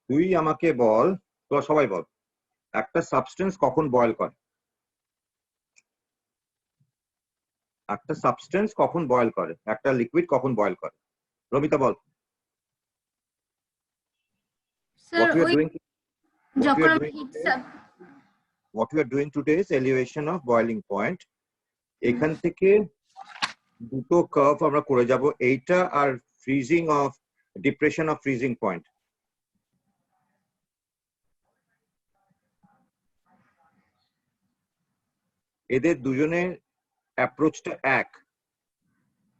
তুই আমাকে বল, তোরা সবাই বল, একটা সাবস্টেন্স কখন বয়েল করে? একটা সাবস্টেন্স কখন বয়েল করে, একটা লিকুইড কখন বয়েল করে? রমিতা বল। স্যার ওই যখন আমরা what we are doing today is elevation of boiling point. এখান থেকে দুটো কার্ভ আমরা করে যাব, এইটা আর freezing of depression of freezing point. এদের দুজনের অ্যাপ্রোচটা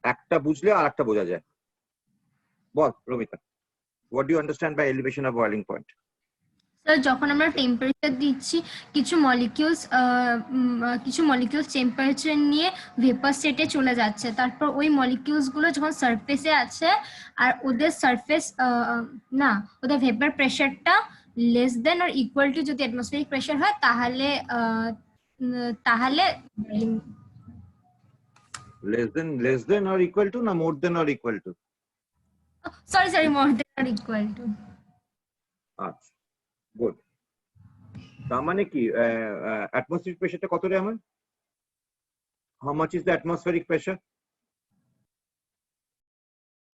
একটা বুঝলে আর একটা বোঝা যায়। বল Ramita, what do you understand by elevation of boiling point? Sir যখন আমরা টেম্পারেচার দিচ্ছি, কিছু মলিকিউলস টেম্পারেচার নিয়ে ভেপার স্টেটে চলে যাচ্ছে, তারপর ওই মলিকিউলস গুলো যখন সারফেসে আছে আর ওদের ওদের ভেপার প্রেশারটা less than or equal to যদি অ্যাটমসফিয়ারিক প্রেশার হয় তাহলে less than or equal to না more than or equal to? Sorry more than or equal to. আচ্ছা গুড। তার মানে কি অ্যাটমসফিয়ারিক প্রেসারটা কত রে আমার? How much is the atmospheric pressure?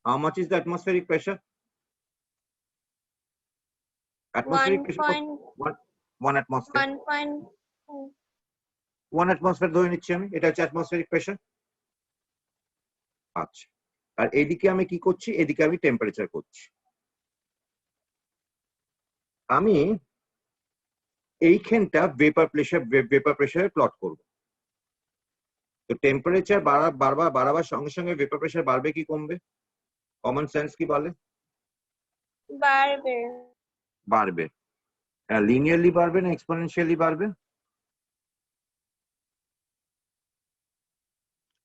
How much is the atmospheric pressure? Atmospheric pressure 1 atmosphere. 1 atmosphere ধরে নিচ্ছি আমি, এটা হচ্ছে atmospheric pressure। আচ্ছা, আর এদিকে আমি কি করছি? এদিকে আমি টেম্পারেচার করছি। আমি এইখানটা ভেপার প্রেসারে প্লট করব। তো টেম্পারেচার বাড়াবার সঙ্গে সঙ্গে ভেপার প্রেসার বাড়বে কি কমবে? কমন সেন্স কি বলে? বাড়বে। লিনিয়ারলি বাড়বে না এক্সপোনেনশিয়ালি বাড়বে?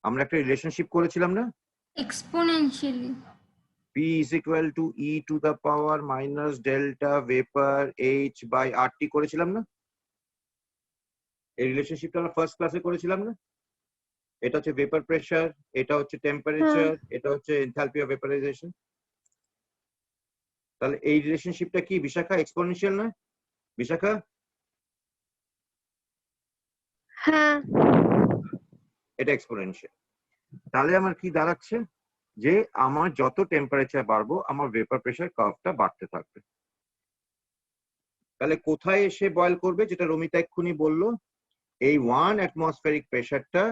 আমরা একটা রিলেশনশিপ করেছিলাম না, exponentially. P is equal to E to the power minus delta vapor H by RT করেছিলাম না? এই রিলেশনশিপটা আমরা ফার্স্ট ক্লাসে করেছিলাম না? এটা হচ্ছে ভেপার প্রেসার, এটা হচ্ছে টেম্পারেচার, এটা হচ্ছে এনথালপি অফ ভেপারাইজেশন। তাহলে এই রিলেশনশিপটা কি বিশাখা এক্সপোনেনশিয়াল নয় বিশাখা? হ্যাঁ, এটা এক্সপোনেনশিয়াল। তাহলে আমার কি দাঁড়াচ্ছে যে আমার যত টেম্পারেচার বাড়বো আমার ভেপার প্রেসার কার্ভটা বাড়তে থাকবে। তাহলে কোথায় এসে বয়েল করবে, যেটা রমিতা এক্ষুনি বললো, এই 1 অ্যাটমসফেরিক প্রেসারটা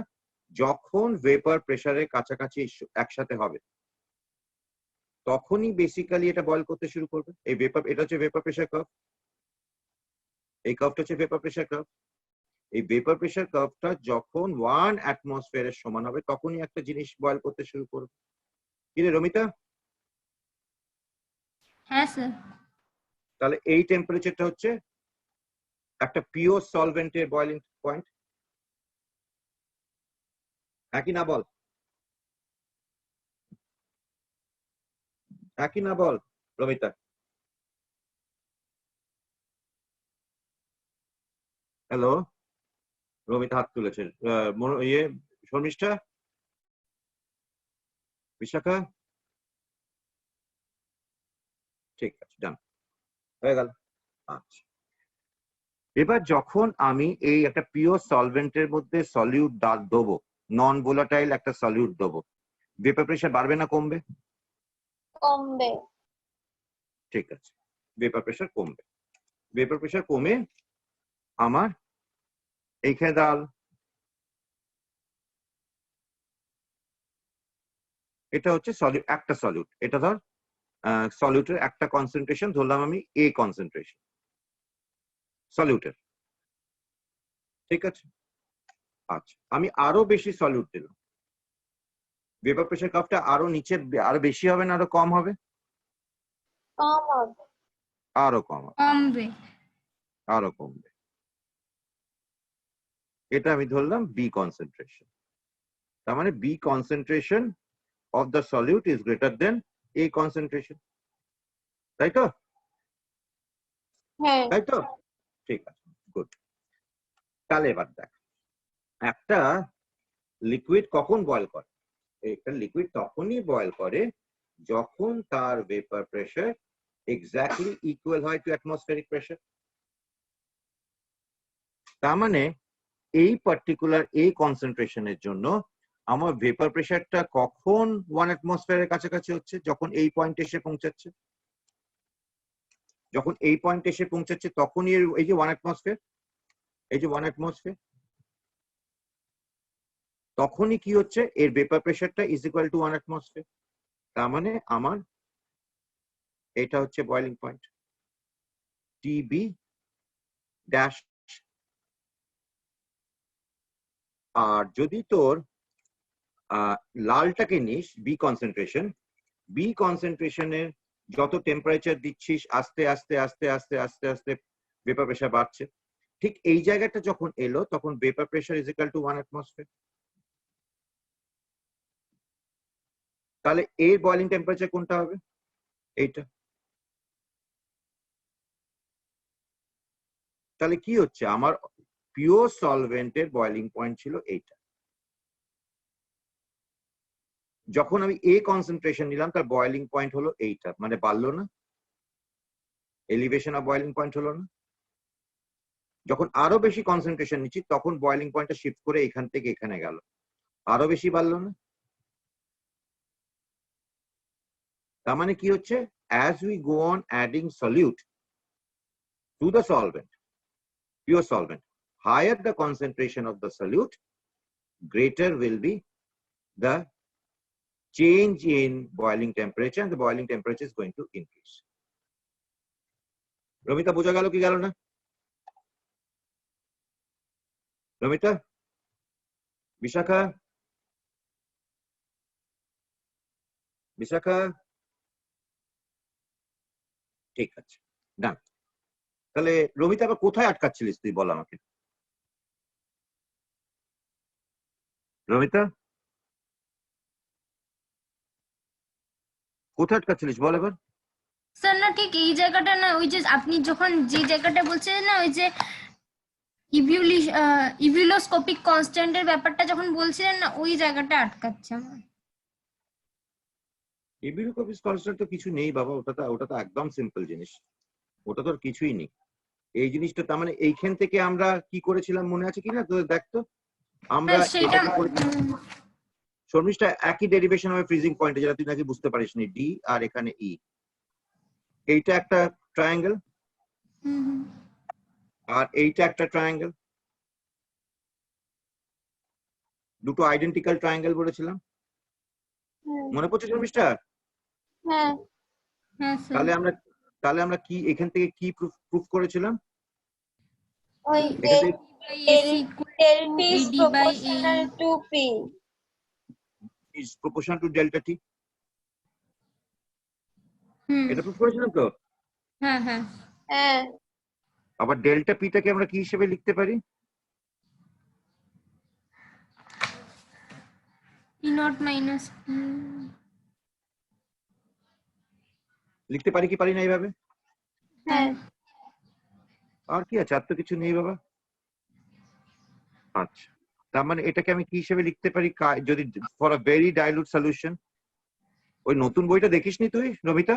যখন ভেপার প্রেসারের কাছাকাছি একসাথে হবে তখনই বেসিক্যালি এটা বয়েল করতে শুরু করবে। এই ভেপার, এটা হচ্ছে ভেপার প্রেসার কার্ভ, এই কার্ভটা হচ্ছে ভেপার প্রেসার কার্ভ। এই ভেপার প্রেসার কার্ভটা যখন 1 অ্যাটমসফিয়ারের সমান হবে তখনই একটা জিনিস বয়েল করতে শুরু করবে। কি রে রমিতা? হ্যাঁ স্যার। তাহলে এই টেম্পারেচারটা হচ্ছে একটা পিওর সলভেন্টের বয়েলিং পয়েন্ট, একই না বল? একই না বল রমিতা? হ্যালো, রমিতা হাত তুলেছে। শর্মিষ্ঠা, বিশাখা, ঠিক আছে, ডান হয়ে গেল। আচ্ছা, এবার যখন আমি এই একটা পিওর সলভেন্টের মধ্যে সলিউট দেবো, নন ভোলাটাইল একটা সলিউট দেবো, ভেপার প্রেসার বাড়বে না কমবে? কমবে। ঠিক আছে, ভেপার প্রেসার কমবে। ভেপার প্রেসার কমে আমার এইখানে দাঁড়াল, এটা হচ্ছে একটা সলিউট। এটা ধর সলিউটের একটা কনসেন্ট্রেশন ধরলাম আমি A কনসেন্ট্রেশন সলিউটের, ঠিক আছে? আচ্ছা, আমি আরো বেশি সলিউট দিলাম, ভেপার প্রেসার কার্ভটা আরো নিচে আরো বেশি হবে না আরো কম হবে? কম হবে। আরো কম হবে, কমবে। আরো কমবে। এটা আমি ধরলাম B কনসেন্ট্রেশন। তার মানে B concentration of the solute is greater than A concentration, তাই তো? হ্যাঁ, তাই তো? ঠিক আছে, গুড। তাহলে এবার দেখ, একটা লিকুইড কখন বয়েল করে? একটা লিকুইড তখনই বয়েল করে যখন তার ভেপার প্রেসার এক্স্যাক্টলি ইকুয়াল হয় টু অ্যাটমসফেরিক প্রেসার। তার মানে এই পার্টিকুলার এই কনসেন্ট্রেশনের জন্য আমার ভেপার প্রেসারটা কখন 1 অ্যাটমসফিয়ারের কাছাকাছি হচ্ছে? যখন এই পয়েন্টে এসে পৌঁছাচ্ছে। যখন এই পয়েন্টে এসে পৌঁছাচ্ছে তখনই এই যে 1 অ্যাটমসফিয়ার, এই যে 1 অ্যাটমসফিয়ার, তখনই কি হচ্ছে? এর ভেপার প্রেসারটা ইজ ইকুয়াল টু 1 অ্যাটমসফিয়ার। তার মানে আমার এটা হচ্ছে বয়লিং পয়েন্ট, টিবি ড্যাশ। আর যদি তোর লালটাকে নিস, বি কনসেন্ট্রেশনের যত টেম্পারেচার দিচ্ছিস আস্তে আস্তে আস্তে আস্তে আস্তে আস্তে ভেপার প্রেসার বাড়ছে। ঠিক এই জায়গাটা যখন এলো তখন vapour pressure is equal to 1 atmosphere. তাহলে এর বয়লিং টেম্পারেচার কোনটা হবে? এইটা। তাহলে কি হচ্ছে? আমার পিওর সলভেন্টের বয়লিং পয়েন্ট ছিল এইটা। যখন আমি এ কনসেন্ট্রেশন নিলাম তার বয়লিং পয়েন্ট হলো এইটা, মানে বাড়লো না? এলিভেশন অফ বয়লিং পয়েন্ট হলো না? যখন আরো বেশি কনসেন্ট্রেশন নিচ্ছি তখন বয়লিং পয়েন্টটা শিফট করে এখান থেকে এখানে গেল, আরো বেশি বাড়লো না? তার মানে কি হচ্ছে? as we go on adding solute to the solvent, pure solvent, higher the concentration of the solute, greater will be the change in boiling temperature, and the boiling temperature is going to increase. Romita, বোঝা গেল কি গেল না? রমিতা, বিশাখা, বিশাখা, ঠিক আছে, ডান। তাহলে রমিতা আবার কোথায় আটকাচ্ছিলিস তুই, বল আমাকে। রমিতা, কোথায় আটকাচ্ছিলিস বল এবার। স্যার না ঠিক এই জায়গাটা না, ওই যে আপনি যখন যে জায়গাটা বলছিলেন না, ওই যে ইভিউলোস্কোপিক কনস্ট্যান্টের ব্যাপারটা যখন বলছিলেন না, ওই জায়গাটা আটকাচ্ছে আমার। ইভিউলোস্কোপিক কনস্ট্যান্ট তো কিছু নেই বাবা, ওটা তো একদম সিম্পল জিনিস, ওটা তো কিছুই নেই। এই জিনিসটা তার মানে এইখান থেকে আমরা কি করেছিলাম মনে আছে কিনা তো দেখ তো। আমরা সেটা শর্মিষ্ঠা একই ডেরিভেশন হবে ফ্রিজিং পয়েন্টে, যেটা তুই নাকি বুঝতে পারিসনি, ডি আর এখানে ই। এইটা একটা ট্রায়াঙ্গেল আর এইটা একটা ট্রায়াঙ্গেল, দুটো আইডেন্টিক্যাল ট্রায়াঙ্গেল বলেছিলাম, মনে পড়ছে শর্মিষ্ঠা? হ্যাঁ হ্যাঁ স্যার। তাহলে আমরা কি এখান থেকে কি প্রুফ করেছিলাম? ওই এখান থেকে del T is proportional to P. is proportional to delta T. এটা প্রুফ করেছিলাম তো? হ্যাঁ হ্যাঁ হ্যাঁ। আবার ডেল্টা পিটাকে আমরা কি হিসেবে লিখতে পারি? E naught minus লিখতে পারি কি পারি না এইভাবে? হ্যাঁ। আর কি আছে? আর তো কিছু নেই বাবা। আচ্ছা, তার মানে এটাকে আমি কি হিসেবে লিখতে পারি যদি for a very dilute solution? ওই নতুন বইটা দেখিসনি তুই রমিতা?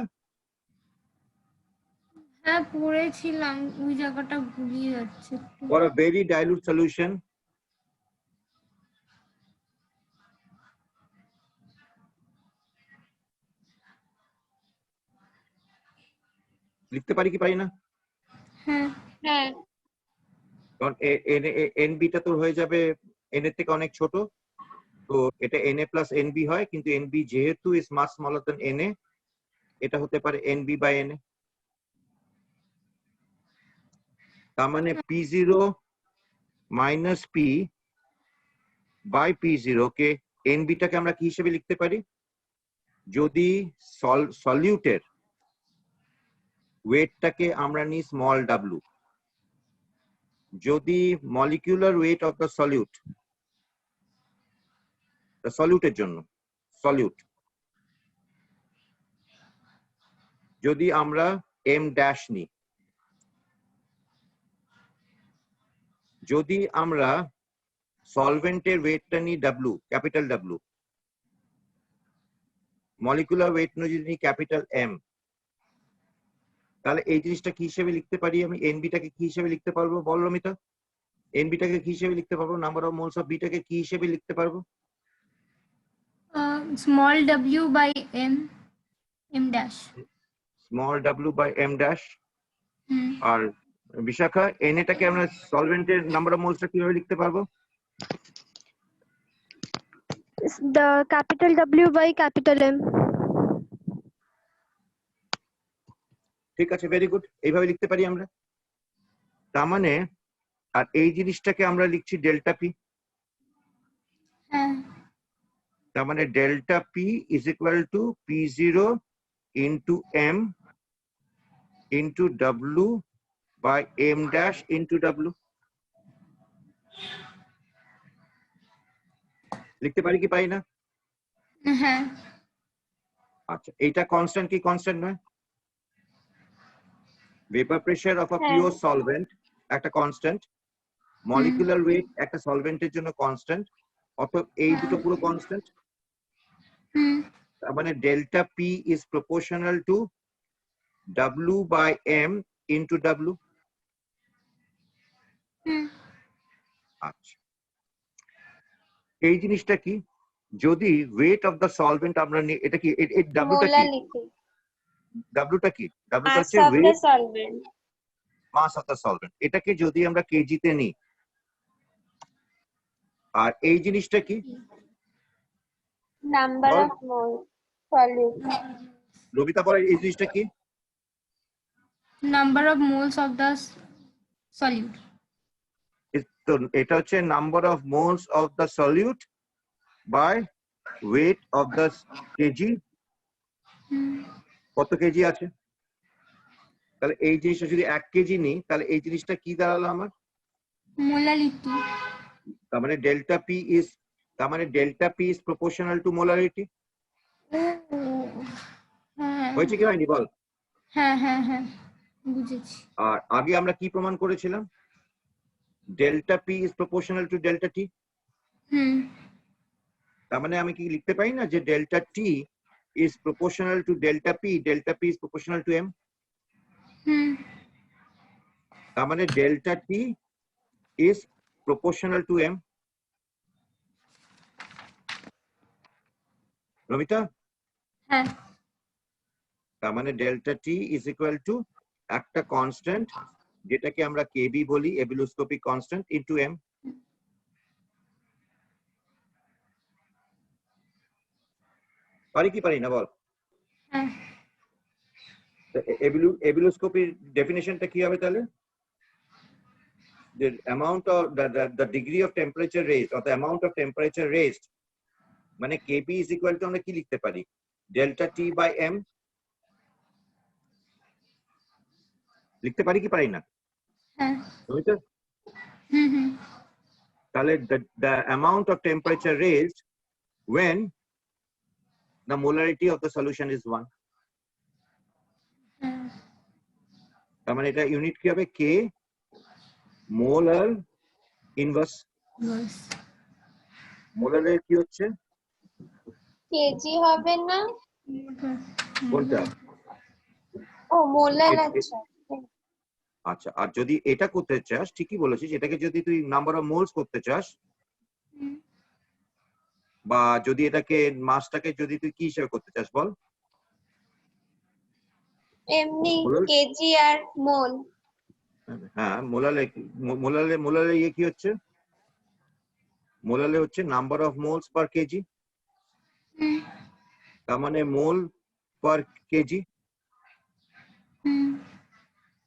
হ্যাঁ পড়েছিলাম, ওই জায়গাটা ভুলিয়ে যাচ্ছে। For a very dilute solution লিখতে পারি কি পারি না? হ্যাঁ হ্যাঁ। কারণ এন বিটা তোর হয়ে যাবে এন এর থেকে অনেক ছোট, তো এটা N A plus N B হয়, কিন্তু এন বি যেহেতু is much smaller than N A, এটা হতে পারে N B by N A. তার মানে P zero minus P by P zero কে এন বিটাকে আমরা কি হিসেবে লিখতে পারি? যদি সলিউটের ওয়েটটাকে আমরা নিই স্মল ডাব্লু, যদি মলিকিউলার ওয়েট অফ দ্য সলিউটের জন্য সলিউট যদি আমরা এম ড্যাশ নিই, যদি আমরা সলভেন্টের ওয়েটটা নিই W, capital W, molecular weight যদি নিই ক্যাপিটাল এম, তাহলে এই জিনিসটা কি হিসেবে লিখতে পারি আমি? এনবিটাকে কি হিসেবে লিখতে পারবো বল রমিতা? এনবিটাকে কি হিসেবে লিখতে পারবো? নাম্বার অফ মোলস অফ বিটাকে কি হিসেবে লিখতে পারবো? Small w by m dash. Small w by m dash. হুম। আর বিশাখা, এন এটাকে আমরা সলভেন্টের নাম্বার অফ মোলসটা কিভাবে লিখতে পারবো? The capital W by capital M. ঠিক আছে, ভেরি গুড, এইভাবে লিখতে পারি আমরা। তার মানে আর এই জিনিসটাকে আমরা লিখছি ডেল্টা পি। হ্যাঁ। তার মানে delta P is equal to P0 into M into W by M dash into W। লিখতে পারি কি পারি না? হ্যাঁ। আচ্ছা, এইটা কনস্ট্যান্ট কি কনস্ট্যান্ট নয়? ভেপার প্রেসার অফ আ হ্যাঁ। পিওর সলভেন্ট একটা কনস্ট্যান্ট, মলিকুলার ওয়েট একটা সলভেন্টের জন্য কনস্ট্যান্ট, অতএব এই দুটো পুরো কনস্ট্যান্ট। হুম। তার মানে delta P is proportional to W by M into W। হুম। আচ্ছা, এই জিনিসটা কি? যদি ওয়েট অফ দ্য সলভেন্ট আমরা এটা কি এই ডাব্লুটা কি? মোলালিটি। ডাব্লুটা কি? ডাব্লুটা মাস হচ্ছে of the weight solvent. Mass of the solvent. এটাকে যদি আমরা কেজিতে নিই, আর এই জিনিসটা কি? নাম্বার বল। Of mole solute. রবিতা বলে এই জিনিসটা কি? Number of moles of the solute. তো এটা হচ্ছে number of moles of the solute by weight of the kg. কত কেজি আছে? তাহলে এই জিনিসটা যদি 1 কেজি নিই, তাহলে এই জিনিসটা কি দাঁড়ালো আমার? মোলালিটি। তার মানে ডেল্টা পি ইজ, তার মানে delta P is proportional two molarity. হ্যাঁ হয়েছে কি হয়নি বল? হ্যাঁ হ্যাঁ হ্যাঁ, বুঝেছি। আর আগে আমরা কি প্রমাণ করেছিলাম? Delta P is proportional to delta T. Hmm. তার মানে আমি কি লিখতে পারি না যে delta T is proportional to delta P is proportional to M? Hmm. তার মানে delta T is proportional to M. Ramita, হ্যাঁ। তার মানে delta T is equal to একটা কনস্ট্যান্ট যেটাকে আমরা কেবি বলি, এবিলোস্কোপিক কনস্ট্যান্ট, ইনটু এম। পারি কি পারি না বল? হ্যাঁ। এবিলোস্কোপির ডেফিনেশনটা কি হবে তাহলে? The amount of the degree of temperature raised or the amount of temperature raised, মানে kb is equal to আমরা কি লিখতে পারি? delta t by m। লিখতে পারি কি পারি না? হ্যাঁ। বুঝছো? হুম হুম। তাহলে the amount of temperature raised when the molarity of the solution is 1। হ্যাঁ। তার মানে এটা ইউনিট কি হবে? k molar inverse. বাস। মোলারের কি হচ্ছে? কেজি হবে না? কোনটা? ও মোলাল। আচ্ছা আচ্ছা, আর যদি এটা করতে চাস, ঠিকই বলেছিস, এটাকে যদি তুই নাম্বার অফ মোলস করতে চাস, বা যদি এটাকে মাসটাকে যদি তুই কি হিসেবে করতে চাস বল? এমনি মোলাল? কেজি আর মোল। হ্যাঁ, মোলালে ইয়ে কি হচ্ছে? মোলালে হচ্ছে number of moles per KG. তার মানে মোল পার কেজি।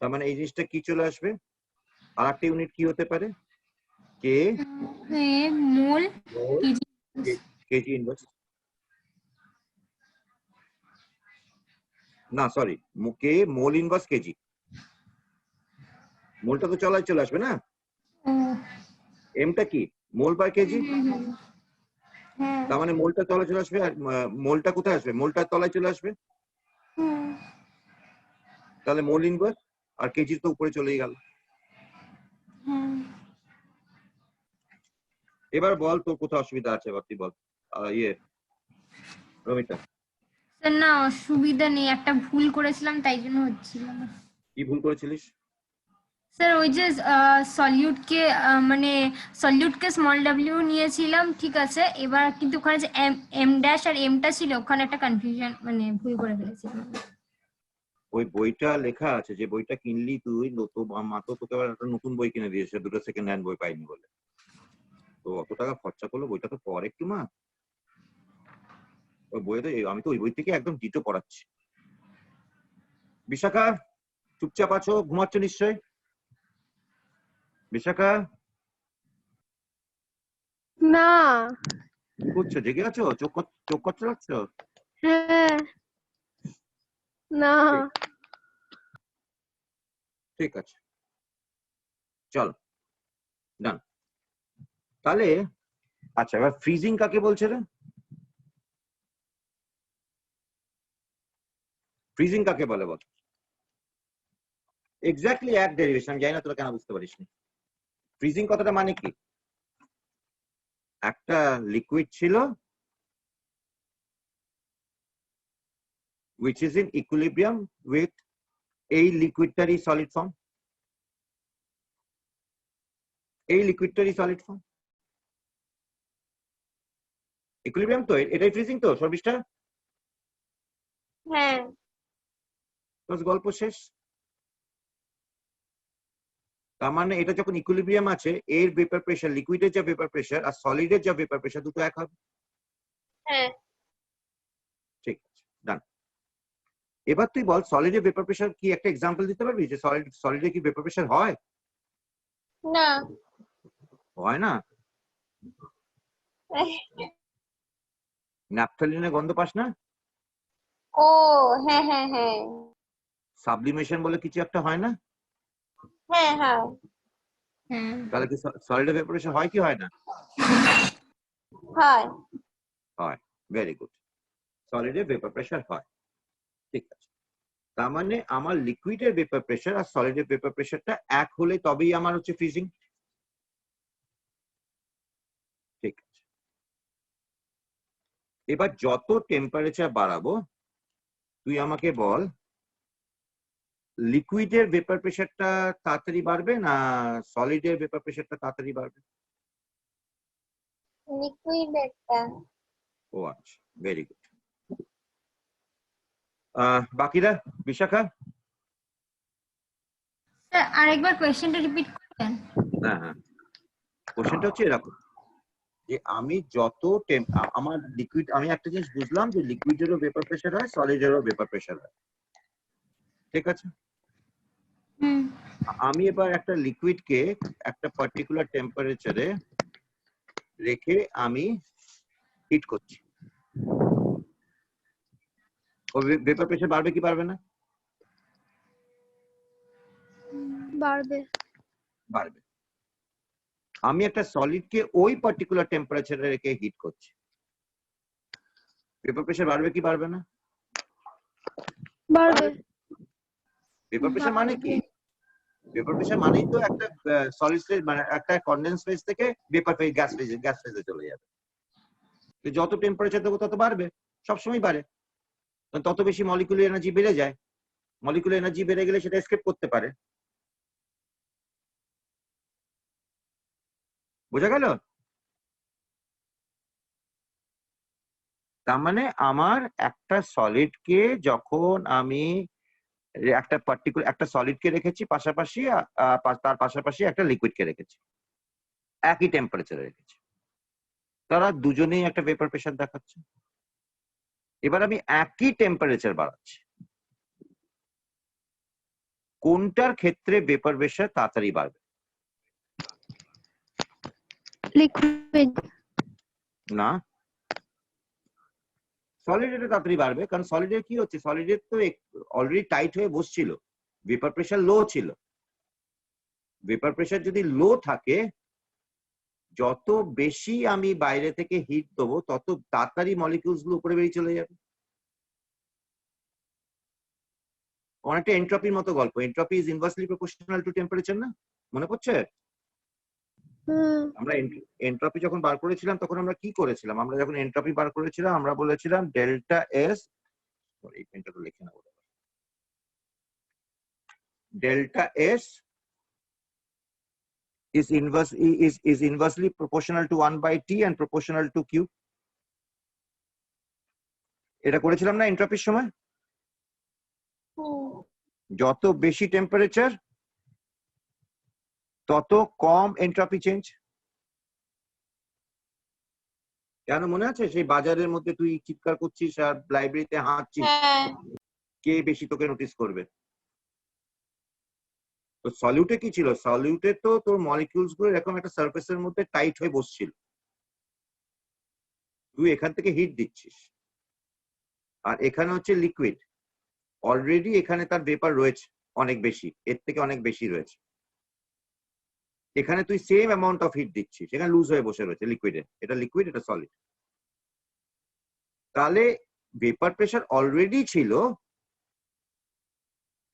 তার মানে এই জিনিসটা কি চলে আসবে? আর একটা ইউনিট কি হতে পারে? কে মোল কেজি। কেজি ইনভার্স, না সরি, কে মোল ইনভার্স কেজি। মোলটা তো চলে আসবে না? এমটা কি? মোল পার কেজি। তার মানে মোলটা তলায় চলে আসবে, আর মোলটা কোথায় আসবে? মোলটা তলায় চলে আসবে। তাহলে মোল ইনভার্স আর কেজির তো উপরে চলেই গেল। এবার বল তোর কোথাও অসুবিধা আছে? এবার তুই বল। ইয়ে রমিতা। না অসুবিধা নেই, একটা ভুল করেছিলাম তাই জন্য হচ্ছিল না। কি ভুল করেছিলিস? স্যার ওই যে সলিউটকে মানে সলিউটকে স্মল ডাব্লিউ নিয়েছিলাম, ঠিক আছে, এবার কিন্তু ওখানে যে এম ড্যাশ আর এমটা ছিল ওখানে একটা কনফিউশন, মানে ভুল করে ফেলেছিলাম। ওই বইটা লেখা আছে, যে বইটা কিনলি তুই, নতুন মা তো তোকে আবার একটা নতুন বই কিনে দিয়েছে, দুটো সেকেন্ড হ্যান্ড বই পাইনি বলে। তো অত টাকা খরচা করলো, বইটা তো পড় একটু মা। ওই বইতে আমি তো ওই বই থেকে একদম ডিটো পড়াচ্ছি। বিশাখা চুপচাপ আছো, ঘুমাচ্ছ নিশ্চয়? বিশাখা না। কি করছো, জেগে আছো? চোখ কচ্ছলাচ্ছ? হ্যাঁ। না। ঠিক আছে, চল ডান। তাহলে আচ্ছা, এবার ফ্রিজিং কাকে বলছে রে? ফ্রিজিং কাকে বলে বল? এক্স্যাক্টলি এক ডেরিভেশন, আমি জানি না তোরা কেন বুঝতে পারিসনি। ফ্রিজিং কথাটা মানে কি? একটা লিকুইড ছিল which is in equilibrium with এই লিকুইডটারই সলিড ফর্ম, এই লিকুইডটারই সলিড ফর্ম। ইকুইলিব্রিয়াম তো, এটাই ফ্রিজিং তো সর্বিষ্ঠা? হ্যাঁ। বাস গল্প শেষ। তার মানে এটা যখন ইকুইলিব্রিয়াম আছে, এর ভেপার প্রেসার, লিকুইডের যা ভেপার প্রেসার আর সলিডের যা ভেপার প্রেসার দুটো এক হবে। হ্যাঁ। ঠিক আছে, ডান। এবার তুই বল, সলিডের ভেপার প্রেসার কি একটা এক্সাম্পল দিতে পারবি যে সলিডে কি ভেপার প্রেসার হয়? না। হয় না? ন্যাপথলিনের গন্ধ পাস না? ও হ্যাঁ হ্যাঁ হ্যাঁ। সাবলিমেশন বলে কিছু একটা হয় না? হ্যাঁ হ্যাঁ। তাহলে কি সলিডের ভেপার প্রেসার হয় কি হয় না? হয়। হয়, ভেরি গুড। সলিডের ভেপার প্রেসার হয়, ঠিক আছে। তার মানে আমার লিকুইডের ভেপার প্রেসার আর সলিডের ভেপার প্রেসারটা এক হলে তবেই আমার হচ্ছে ফ্রিজিং। ঠিক আছে, এবার যত টেম্পারেচার বাড়াবো, তুই আমাকে বল লিকুইডের ভেপার প্রেসারটা তাড়াতাড়ি বাড়বে না সলিডের ভেপার প্রেসারটা তাড়াতাড়ি বাড়বে? লিকুইড একটা। ও আচ্ছা, ভেরি গুড। বাকিরা? বিশাখা? স্যার আরেকবার কোয়েশ্চেনটা রিপিট করবেন? হ্যাঁ হ্যাঁ, কোশ্চেনটা হচ্ছে এরকম যে আমি যত আমার লিকুইড, আমি একটা জিনিস বুঝলাম যে লিকুইডেরও ভেপার প্রেসার হয়, সলিডেরও ভেপার প্রেসার হয়, ঠিক আছে। আমি এবার একটা লিকুইডকে একটা পার্টিকুলার টেম্পারেচারে রেখে আমি হিট করছি, ও ভেপার প্রেসার বাড়বে কি বাড়বে না? বাড়বে। বাড়বে। আমি একটা সলিডকে ওই পার্টিকুলার টেম্পারেচারে রেখে হিট করছি, ভেপার প্রেসার বাড়বে কি বাড়বে না? বাড়বে। ভেপার প্রেসার মানে কি? ভেপার প্রেসার মানেই তো একটা সলিড ফেজ, মানে একটা কনডেন্স ফেজ থেকে ভেপার ফেজ, গ্যাস ফেজে চলে যাবে। যত টেম্পারেচার দেবো তত বাড়বে, সবসময় বাড়ে, তত বেশি মলিকুলার এনার্জি বেড়ে যায়। মলিকুলার এনার্জি বেড়ে গেলে সেটা এসকেপ করতে পারে। বোঝা গেল? তার মানে আমার একটা সলিডকে যখন আমি একটা পার্টিকুলার একটা সলিডকে রেখেছি পাশাপাশি, তার পাশাপাশি একটা লিকুইডকে রেখেছি, একই টেম্পারেচারে রেখেছি, তারা দুজনেই একটা ভেপার প্রেসার দেখাচ্ছে। এবার আমি একই টেম্পারেচার বাড়াচ্ছি, কোনটার ক্ষেত্রে ভেপার প্রেসার তাড়াতাড়ি বাড়বে? লিকুইড। না, সলিডের তাড়াতাড়ি বাড়বে, কারণ সলিডের কি হচ্ছে, সলিডের তো অলরেডি টাইট হয়ে বসছিল, ভেপার প্রেসার লো ছিল। ভেপার প্রেসার যদি লো থাকে, যত বেশি আমি বাইরে থেকে হিট দেবো তত তাড়াতাড়ি মলিকিউলস গুলো উপরে বেরিয়ে চলে যাবে। অনেকটা এন্ট্রপির মতো গল্প, entropy is inversely proportional to temperature, না মনে পড়ছে? আমরা এন্ট্রপি যখন বার করেছিলাম তখন আমরা কি করেছিলাম? আমরা যখন এন্ট্রপি বার করেছিলাম আমরা বলেছিলাম ডেল্টা এস সরি এই পেনটা তো লিখে নেবো। Delta S is inversely proportional to 1 by T and proportional to Q. এটা করেছিলাম না এন্ট্রপির সময়? যত বেশি টেম্পারেচার তত কম এন্ট্রপি চেঞ্জ। কেন মনে আছে সেই বাজারের মধ্যে তুই চিৎকার করছিস আর লাইব্রেরিতে হাঁটছিস, কে বেশি তোকে নোটিস করবে? তো সলিউটে কি ছিল? সলিউটে তো তোর মলিকিউলস গুলো এরকম একটা সারফেসের মধ্যে টাইট হয়ে বসছিল, তুই এখান থেকে হিট দিচ্ছিস, আর এখানে হচ্ছে লিকুইড, অলরেডি এখানে তার ভেপার রয়েছে অনেক বেশি, এর থেকে অনেক বেশি রয়েছে। এখানে তুই সেম অ্যামাউন্ট অফ হিট দিচ্ছিস, এখানে লুজ হয়ে বসে রয়েছে লিকুইডে, এটা লিকুইড এটা সলিড। তাহলে ভেপার প্রেসার অলরেডি ছিল,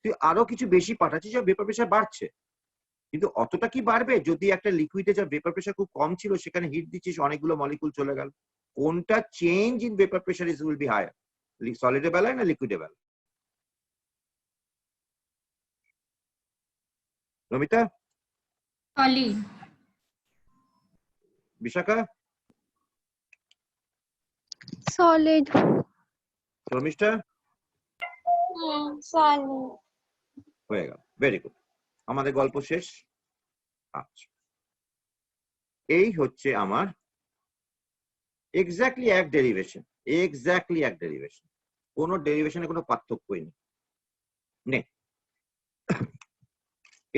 তুই আরো কিছু বেশি পাঠাচ্ছিস, ভেপার প্রেসার বাড়ছে। কিন্তু অতটা কি বাড়বে যদি একটা লিকুইডে যা ভেপার প্রেসার খুব কম ছিল সেখানে হিট দিচ্ছিস, অনেকগুলো মলিকুল চলে গেল? কোনটা change in vapour pressure is will be higher, সলিডে বেলায় না লিকুইডে বেলায়? Ramita? Solid. Bishakha? solid, Sharmistha? solid. হয়ে গেল, ভেরি গুড, আমাদের গল্প শেষ। আচ্ছা, এই হচ্ছে আমার এক্স্যাক্টলি এক ডেরিভেশন, এক্স্যাক্টলি এক ডেরিভেশন, কোনো ডেরিভেশনে কোনো পার্থক্যই নেই।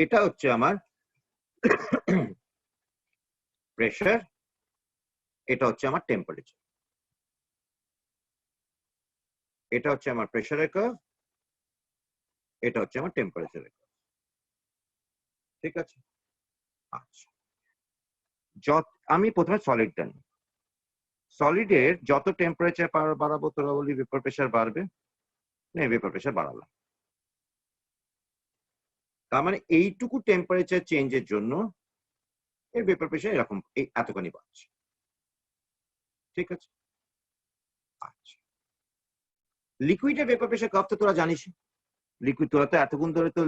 এটা হচ্ছে আমার প্রেসার, এটা হচ্ছে আমার টেম্পারেচার, এটা হচ্ছে আমার প্রেসারের কার্ভ, এটা হচ্ছে আমার টেম্পারেচারের কার্ভ। ঠিক আছে? আচ্ছা, আমি প্রথমে সলিডটা নিই। সলিডের যত টেম্পারেচার বাড়াবো তোরা বলি ভেপার প্রেসার বাড়বে, ভেপার প্রেসার বাড়ালাম, তার মানে এইটুকু টেম্পারেচার চেঞ্জের জন্য এর ভেপার প্রেসার এরকম এতখানি বাড়ছে। ঠিক আছে? আচ্ছা, লিকুইডের ভেপার প্রেসার কার্ভ তো তোরা জানিস, লিকুইড তোরা তো এতক্ষণ ধরে তো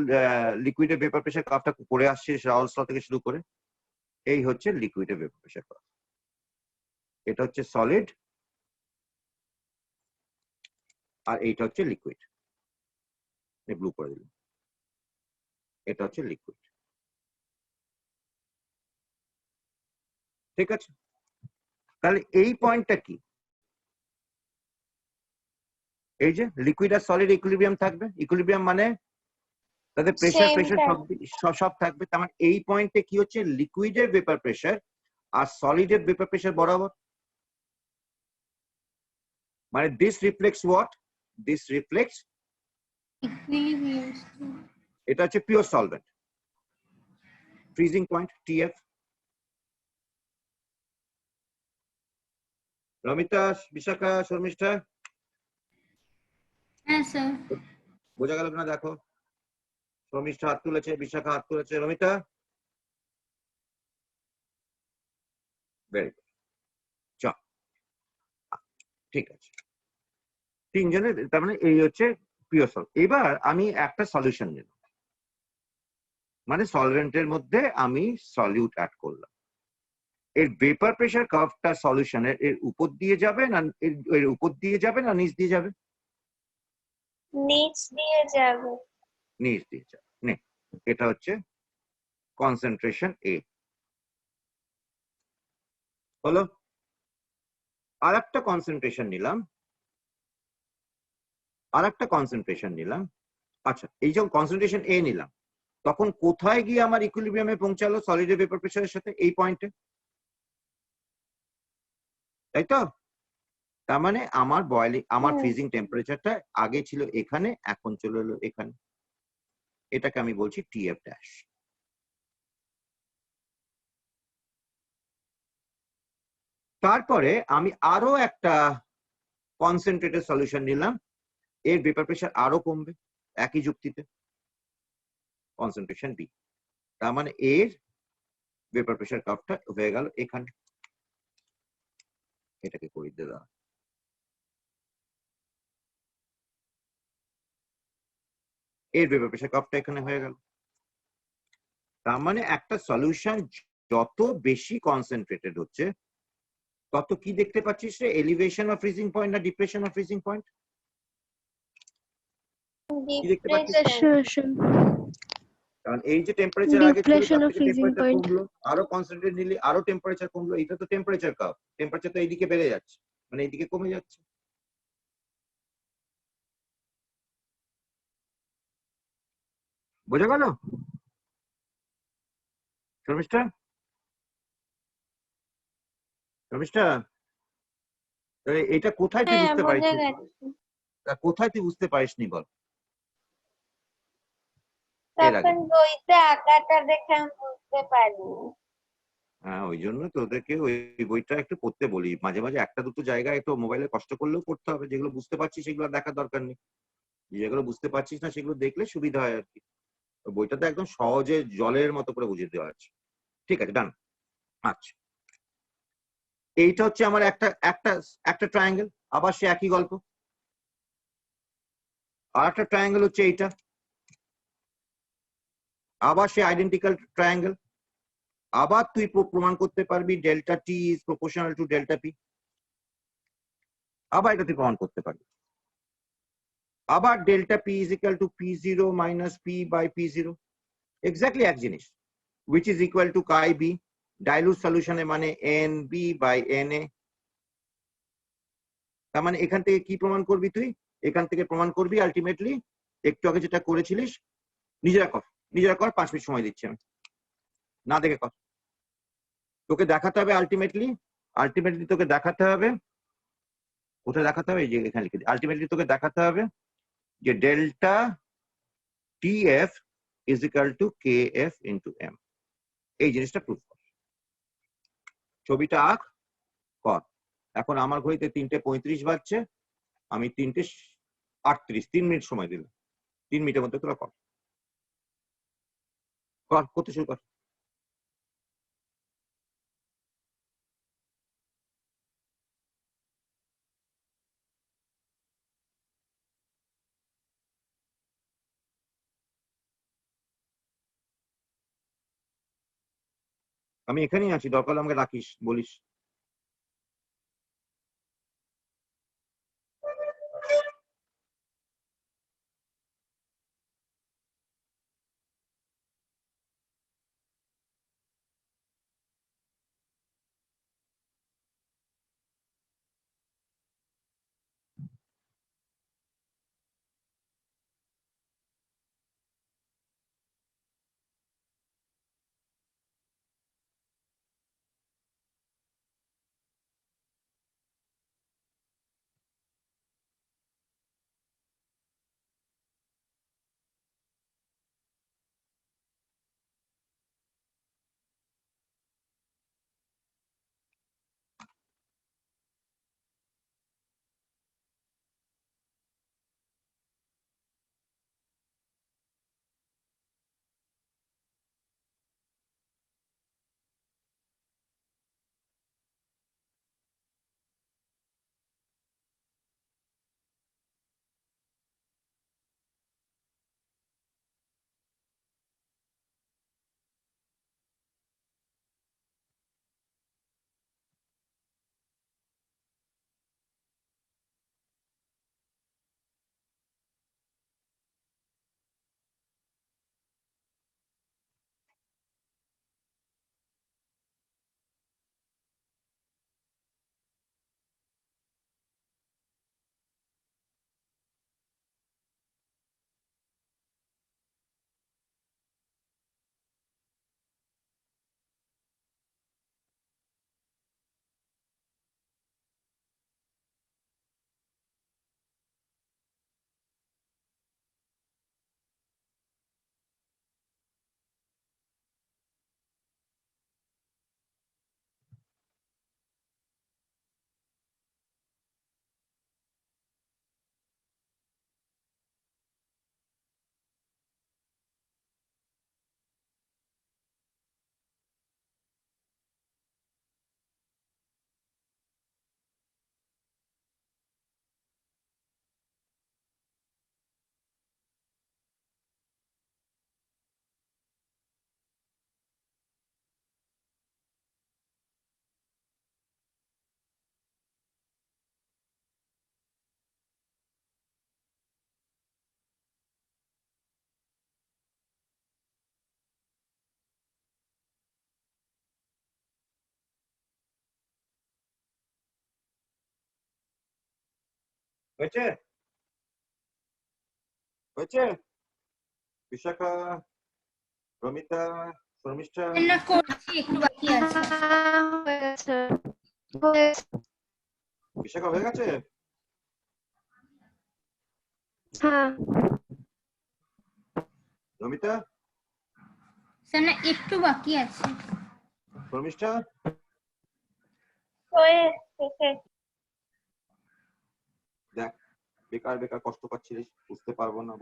লিকুইডের ভেপার প্রেসার কার্ভটা করে আসছিস রাওয়ালস ল থেকে শুরু করে। এই হচ্ছে লিকুইডের ভেপার প্রেসার কার্ভ, এটা হচ্ছে সলিড, আর এইটা হচ্ছে লিকুইড, ব্লু করে দিলাম, এটা হচ্ছে লিকুইড। ঠিক আছে? তাহলে এই পয়েন্টটা কি? এই যে লিকুইড আর সলিড ইকুইলিব্রিয়াম থাকবে, ইকুইলিব্রিয়াম মানে তাদের প্রেসার সব থাকবে। তার মানে এই পয়েন্টে কি হচ্ছে, লিকুইডের ভেপার প্রেসার আর সলিডের ভেপার প্রেসার বরাবর। মানে this reflects what? This reflects, এটা হচ্ছে pure solvent, freezing point TF. Ramita, Bishakha, Sharmishtha? হ্যাঁ স্যার। বোঝা গেল কিনা দেখো? শর্মিষ্ঠা হাত তুলেছে, বিশাখা হাত তুলেছে, রমিতা? ভেরি গুড, চল ঠিক আছে, তিনজনের, তার মানে এই হচ্ছে পিওর সলভেন্ট। এবার আমি একটা সলিউশন নিলাম, মানে সলভেন্টের মধ্যে আমি সলিউট অ্যাড করলাম। এর ভেপার প্রেসার কার্ভটা সলিউশনের এর উপর দিয়ে যাবে না এর উপর দিয়ে যাবে না নিচ দিয়ে যাবে? নিচ দিয়ে যাবে। নিচ দিয়ে যাবে। নে, এটা হচ্ছে কনসেন্ট্রেশন এ হলো। আর একটা কনসেন্ট্রেশন নিলাম, আচ্ছা এই যখন কনসেন্ট্রেশন এ নিলাম তখন কোথায় গিয়ে আমার ইকুইলিব্রিয়ামে পৌঁছালো সলিডের ভেপার প্রেসারের সাথে? এই পয়েন্টে, তাই তো? তার মানে আমার আমার ফ্রিজিং টেম্পারেচারটা আগে ছিল এখানে, এখন চলে এলো এখানে, এটাকে আমি বলছি টিএফ ড্যাশ। তারপরে আমি আরো একটা কনসেন্ট্রেটেড সলিউশন নিলাম, এর ভেপার প্রেসার আরো কমবে একই যুক্তিতে, কনসেন্ট্রেশন বি। তার মানে এর ভেপার প্রেসার কার্ভটা হয়ে গেল এখানে, এটাকে করে দেওয়া। এর ভেপার প্রেসার কার্ভটা এখানে হয়ে গেল। তার মানে একটা সলিউশন যত বেশি কনসেন্ট্রেটেড হচ্ছে তত কি দেখতে পাচ্ছিস রে, এলিভেশন অফ ফ্রিজিং পয়েন্ট না ডিপ্রেশন অফ ফ্রিজিং পয়েন্ট? কি দেখতে পাচ্ছিস? Depression. কারণ এই যে টেম্পারেচার আগে ছিল Depression তার of থেকে freezing টেম্পারেচার point. কমলো, আরো কনসেন্ট্রেট নিলে আরো টেম্পারেচার কমলো। এটা তো টেম্পারেচার কার্ভ, টেম্পারেচার তো এইদিকে বেড়ে যাচ্ছে, মানে এইদিকে কমে যাচ্ছে। বোঝা গেল শর্মিষ্ঠা? শর্মিষ্ঠা, তাহলে এটা কোথায় তুই হ্যাঁ, বুঝতে বোঝা পারিস? গেছে। কোথায় তুই বুঝতে পারিসনি বল? এর আগে তখন বইতে আঁকাটা দেখে আমি বুঝতে পারি। হ্যাঁ, ওই জন্য তোদেরকে ওই বইটা একটু পড়তে বলি মাঝে মাঝে। একটা দুটো জায়গায় একটু মোবাইলে কষ্ট করলেও পড়তে হবে, যেগুলো বুঝতে পারছিস সেগুলো দেখার দরকার নেই, যেগুলো বুঝতে পারছিস না সেগুলো দেখলে সুবিধা হয় আর কি। বইটাতে একদম সহজে জলের মতো করে বুঝিয়ে দেওয়া আছে। ঠিক আছে, ডান। আচ্ছা, এইটা হচ্ছে আমার একটা একটা একটা ট্রায়াঙ্গেল, আবার সে একই গল্প। আর একটা ট্রায়াঙ্গেল হচ্ছে এইটা, আবার সে আইডেন্টিক্যাল ট্রায়াঙ্গেল। আবার তুই প্রমাণ করতে পারবি delta T is proportional to delta P, আবার এটা তুই প্রমাণ করতে পারবি। আবার delta P is equal to P zero minus P by P zero, exactly এক জিনিস, which is equal to chi b, dilute solution এ মানে n b by n a। তার মানে এখান থেকে কি প্রমাণ করবি তুই? এখান থেকে প্রমাণ করবি আলটিমেটলি একটু আগে যেটা করেছিলিস। নিজেরা কর, নিজেরা কর, 5 মিনিট সময় দিচ্ছি আমি, না দেখে কর। তোকে দেখাতে হবে আলটিমেটলি, তোকে দেখাতে হবে, কোথায় দেখাতে হবে? এই যে এখানে লিখে দিই, আলটিমেটলি তোকে দেখাতে হবে যে delta TF is equal to K F into M. এই জিনিসটা প্রুফ কর, ছবিটা আঁক, কর। এখন আমার ঘড়িতে 3:35 বাজছে, আমি 3:38, 3 মিনিট সময় দিলাম। 3 মিনিটের মধ্যে তোরা কর, করতে শুরু কর। আমি এখানেই আছি, দরকার হলে আমাকে রাখিস, বলিস। হয়েছে হয়েছে বিশাখা, রমিতা, শর্মিষ্ঠা? না করছি, একটু বাকি আছে। হয়ে গেছে, হয়ে গেছে। বিশাখা হয়ে গেছে? হ্যাঁ, রমিতা, স্যার না একটু বাকি আছে। শর্মিষ্ঠা? হয়ে এসেছে। দেখ, বেকার বেকার কষ্ট পাচ্ছিলিস, বুঝতে পারবো না।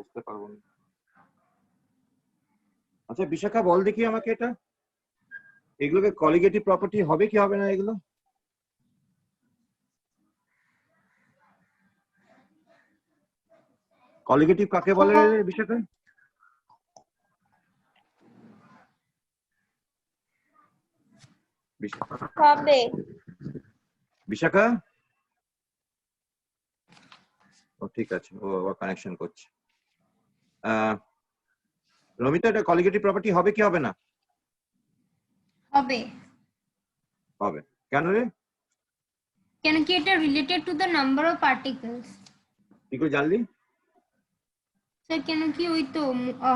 আচ্ছা বিশাখা, বল দেখি আমাকে, এটা এগুলোকে কলিগেটিভ প্রপার্টি হবে কি হবে না এগুলো? কলিগেটিভ কাকে বলে রে বিশাখা? হবে। বিশাখা? ও ঠিক আছে, ও আবার কানেকশন করছে। রমিতা, এটা কলিগেটিভ প্রপার্টি হবে কি হবে না? হবে। হবে। কেন রে? কেন কি এটা related to the number of particles. কি করে জানলি? স্যার কেন কি ওই তো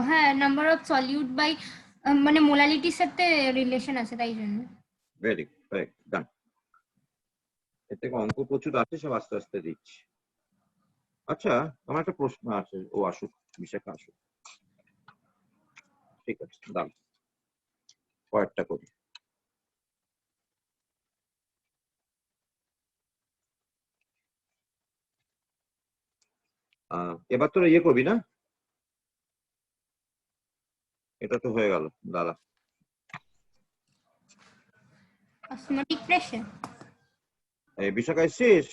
হ্যাঁ, নাম্বার অফ সলিউট বাই মানে মোলালিটির সাথে রিলেশন আছে, তাই জন্য। ভেরি গুড, ডান। এর থেকে অঙ্ক প্রচুর আছে, সব আস্তে আস্তে দিচ্ছি। আচ্ছা, আমার একটা প্রশ্ন আছে। ও আসুক, বিশাখা আসুক। ঠিক আছে, দাম কয়েকটা করি। এবার তোরা ইয়ে করবি না? এটা তো হয়ে গেল, দাদা। Osmotic pressure. এই বিশাখা এসছিস?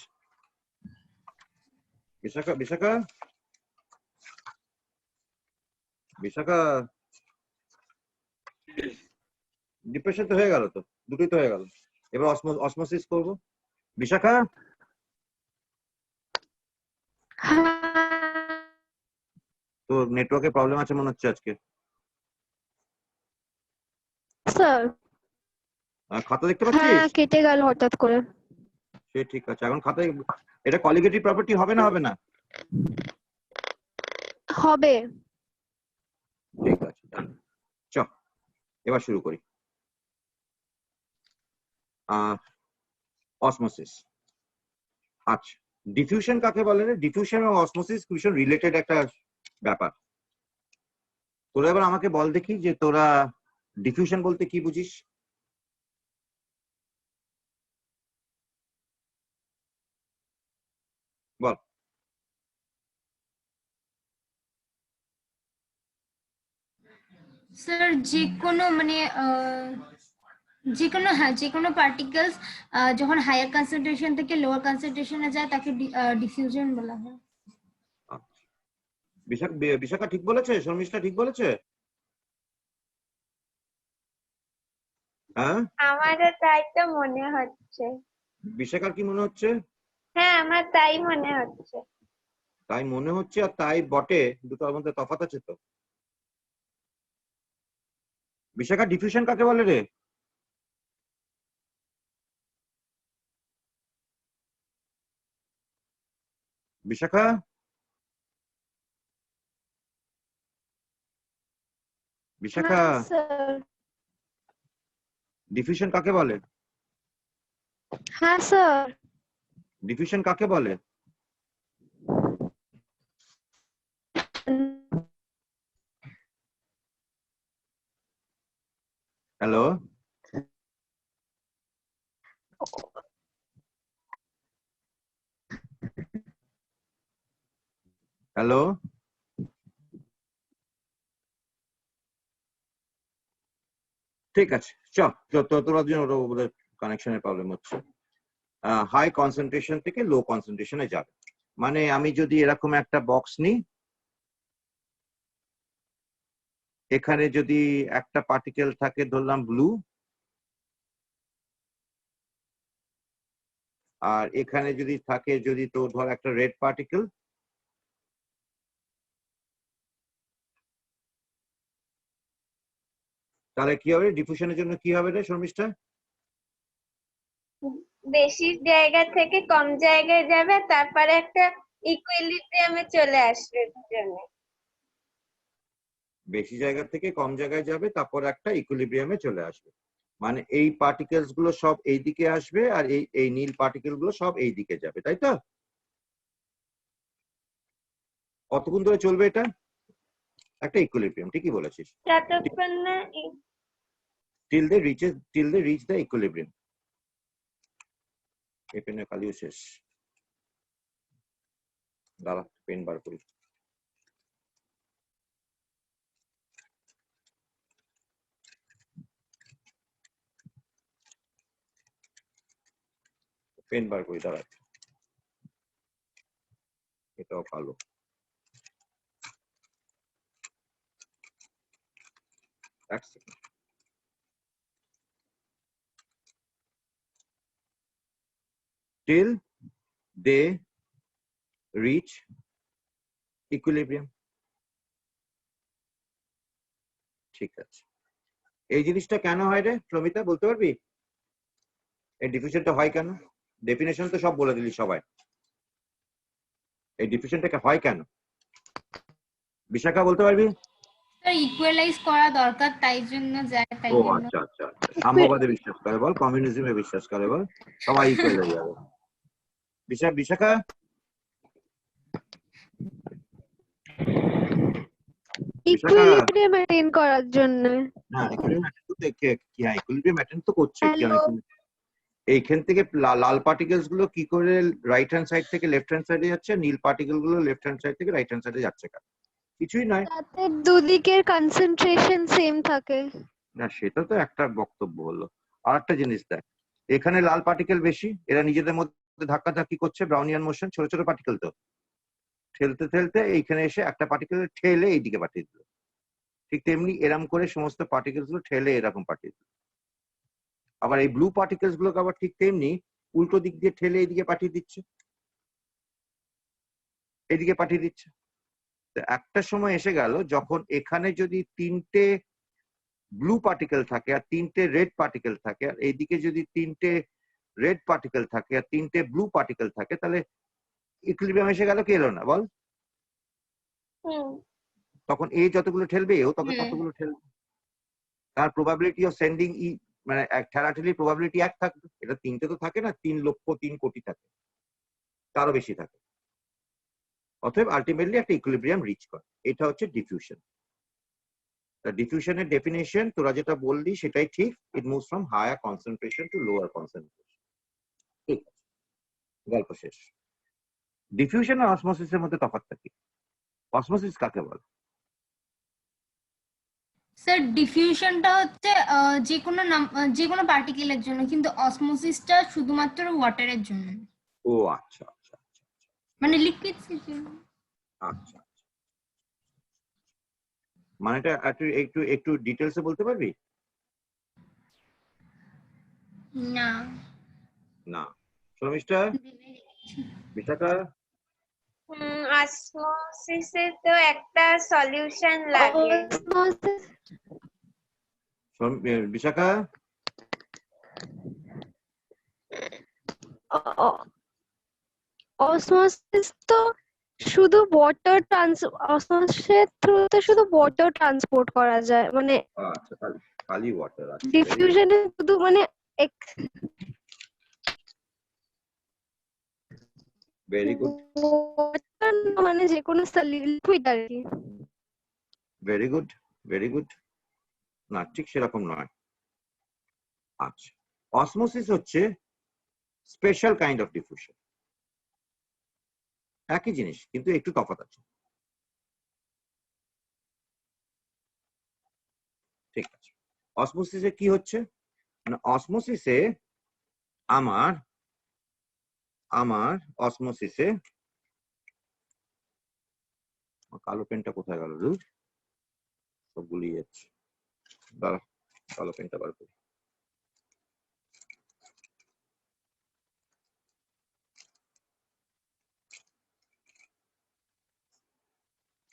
বিশাখা বিশাখা বিশাখা, ডিপ্রেশন তো হয়ে গেল, তো দুটোই তো হয়ে গেল। এবার অসমোসিস করবো। বিশাখা, হ্যাঁ তো নেটওয়ার্কের প্রবলেম আছে মনে হচ্ছে আজকে। স্যার। খাতা দেখতে হ্যাঁ, পাচ্ছিস? কেটে গেল হঠাৎ করে। সে ঠিক আছে, এখন খাতায় এটা কলিগেটিভ প্রপার্টি হবে না হবে না? হবে। ঠিক আছে, চ এবার শুরু করি। অসমোসিস। আচ্ছা, ডিফিউশন কাকে বলে রে? ডিফিউশন এবং অসমোসিস ভীষণ রিলেটেড একটা ব্যাপার। তোরা এবার আমাকে বল দেখি যে তোরা ডিফিউশন বলতে কি বুঝিস? বল। স্যার যে কোনো মানে যে কোনো পার্টিকেলস যখন হায়ার কনসেন্ট্রেশন থেকে লোয়ার কনসেন্ট্রেশনে যায় তাকে ডিফিউশন বলা হয়। বিশাখা ঠিক বলেছে? শর্মিষ্ঠা ঠিক বলেছে? হ্যাঁ, আমারও তাই তো মনে হচ্ছে। বিশাখার কি মনে হচ্ছে? হ্যাঁ, আমার তাই মনে হচ্ছে। তাই মনে হচ্ছে আর তাই বটে, দুটোর মধ্যে তফাৎ আছে তো। বিশাখা, ডিফিউশন কাকে বলে রে? বিশাখা, বিশাখা, হ্যাঁ স্যার। ডিফিউশন কাকে বলে? হ্যাঁ স্যার। ডিফিউশন কাকে বলে? হ্যালো, হ্যালো, ঠিক আছে, তোরা জন্য কানেকশনের প্রবলেম হচ্ছে। হাই কনসেন্ট্রেশন থেকে লো কনসেন্ট্রেশনে যাবে, মানে আমি যদি এরকম একটা বক্স নিই, এখানে যদি একটা পার্টিকেল থাকে ধরলাম ব্লু, আর এখানে যদি থাকে যদি তো ধর একটা রেড পার্টিকেল, তাহলে কি হবে? ডিফিউশনের জন্য কি হবে রে শর্মিষ্ঠা? বেশি জায়গা থেকে কম জায়গায় যাবে, তারপরে একটা ইকুইলিব্রিয়ামে চলে আসবে দুজনে। বেশি জায়গা থেকে কম জায়গায় যাবে, তারপর একটা ইকুইলিব্রিয়ামে চলে আসবে। মানে এই পার্টিকেলস গুলো সব এই দিকে আসবে আর এই নীল পার্টিকেল গুলো সব এই দিকে যাবে, তাই তো? কতক্ষণ ধরে চলবে এটা? একটা ইকুইলিব্রিয়াম, ঠিকই বলেছিস। যতক্ষণ না till they reach the equilibrium. এই পেনের কালিও শেষ, দাঁড়া পেন বার করি। পেন বার করি, দাঁড়া। এটাও কালো। till they reach equilibrium. ঠিক আছে। এই জিনিসটা কেন হয় রে প্রমিতা, বলতে পারবি? এই ডিফিউশনটা হয় কেন? ডেফিনেশন তো সব বলে দিলি সবাই, এই ডিফিউশনটা হয় কেন বিশাখা বলতে পারবি? স্যার ইকুয়ালাইজ করা দরকার, তাই জন্য যায়, তাই ও জন্য। আচ্ছা আচ্ছা আচ্ছা, সাম্যবাদে বিশ্বাস করে বল, কমিউনিজমে বিশ্বাস করে বল, সবাই ইকুয়াল হয়ে যাবে। বিশাখা ইকুইলিব্রিয়াম মেইনটেইন করার জন্য। না, ইকুইলিব্রিয়াম কি হয়, ইকুইলিব্রিয়াম মেইনটেইন তো করছে কি হ্যালো, এইখান থেকে লাল পার্টিকেলস গুলো কি করে রাইট হ্যান্ড সাইড থেকে লেফট হ্যান্ড সাইডে যাচ্ছে, নীল পার্টিকেল গুলো লেফট হ্যান্ড সাইড থেকে রাইট হ্যান্ড সাইডে যাচ্ছে কেন? কিছুই নয়। তাতে দুদিকের কনসেন্ট্রেশন সেম থাকে। না সেটা তো একটা বক্তব্য হলো, আর একটা জিনিস দেখ, এখানে লাল পার্টিকেল বেশি, এরা নিজেদের মধ্যে ধাক্কাধাক্কি করছে, ব্রাউনিয়ান মোশন, ছোট ছোট পার্টিকেল তো ঠেলতে ঠেলতে এইখানে এসে একটা পার্টিকেল ঠেলে এইদিকে পাঠিয়ে দিল। ঠিক তেমনি এরম করে সমস্ত পার্টিকেলস গুলো ঠেলে এরকম পাঠিয়ে দিল। আবার এই ব্লু পার্টিকেলস গুলোকে আবার ঠিক তেমনি উল্টো দিক দিয়ে ঠেলে এইদিকে পাঠিয়ে দিচ্ছে, এইদিকে পাঠিয়ে দিচ্ছে। তো একটা সময় এসে গেল যখন এখানে যদি তিনটে ব্লু পার্টিকেল থাকে আর তিনটে রেড পার্টিকেল থাকে, আর এইদিকে যদি তিনটে রেড পার্টিকেল থাকে আর তিনটে ব্লু পার্টিকেল থাকে, তাহলে ইকুইলিব্রিয়াম এসে গেল, কি এলো না বল? তখন এই যতগুলো ঠেলবে এও তবে ততগুলো ঠেলবে, তার প্রবাবিলিটি অফ সেন্ডিং মানে ঠেলাঠেলি প্রবাবিলিটি এক থাকবে। এটা তিনটে তো থাকে না, 3,03,00,000,000 থাকে, তারও বেশি থাকে। অতএব আলটিমেটলি একটা ইকুইলিব্রিয়াম রিচ করে, এটা হচ্ছে ডিফিউশন। ডিফিউশনের ডেফিনেশন তোরা যেটা বললি সেটাই ঠিক, it moves from higher concentration to lower concentration. ঠিক আছে, গল্প শেষ। ডিফিউশন আর অসমোসিসের মধ্যে তফাৎটা কি? অসমোসিস কাকে বলে? স্যার ডিফিউশনটা হচ্ছে যে কোনো পার্টিকেলের জন্য, কিন্তু অসমোসিসটা শুধুমাত্র ওয়াটারের জন্য, ও আচ্ছা আচ্ছা আচ্ছা মানে লিকুইডসের জন্য। আচ্ছা, মানে এটা একটু একটু একটু ডিটেলসে বলতে পারবি? না না। শর্মিষ্ঠা, বিশাখা, অসমোসিসে তো একটা সলিউশন লাগে। বিশাখা, অসমোসিস তো শুধু ওয়াটার অসমোসিসের থ্রুতে শুধু ওয়াটার ট্রান্সপোর্ট করা যায়, মানে আচ্ছা খালি ওয়াটার। আচ্ছা, ডিফিউশনে শুধু মানে ভেরি গুড, ওয়াটার মানে যে কোনো লিকুইড আর কি। Very good, very good. না ঠিক সেরকম নয়। আচ্ছা, অসমোসিস হচ্ছে স্পেশাল কাইন্ড অফ ডিফিউশন, একই জিনিস কিন্তু একটু তফাৎ আছে। ঠিক আছে, অসমোসিসে কি হচ্ছে, মানে অসমোসিসে আমার অসমোসিসে, কালো পেনটা কোথায় গেল? সব গুলিয়ে যাচ্ছে, দাঁড়া কালো পেনটা বার করি।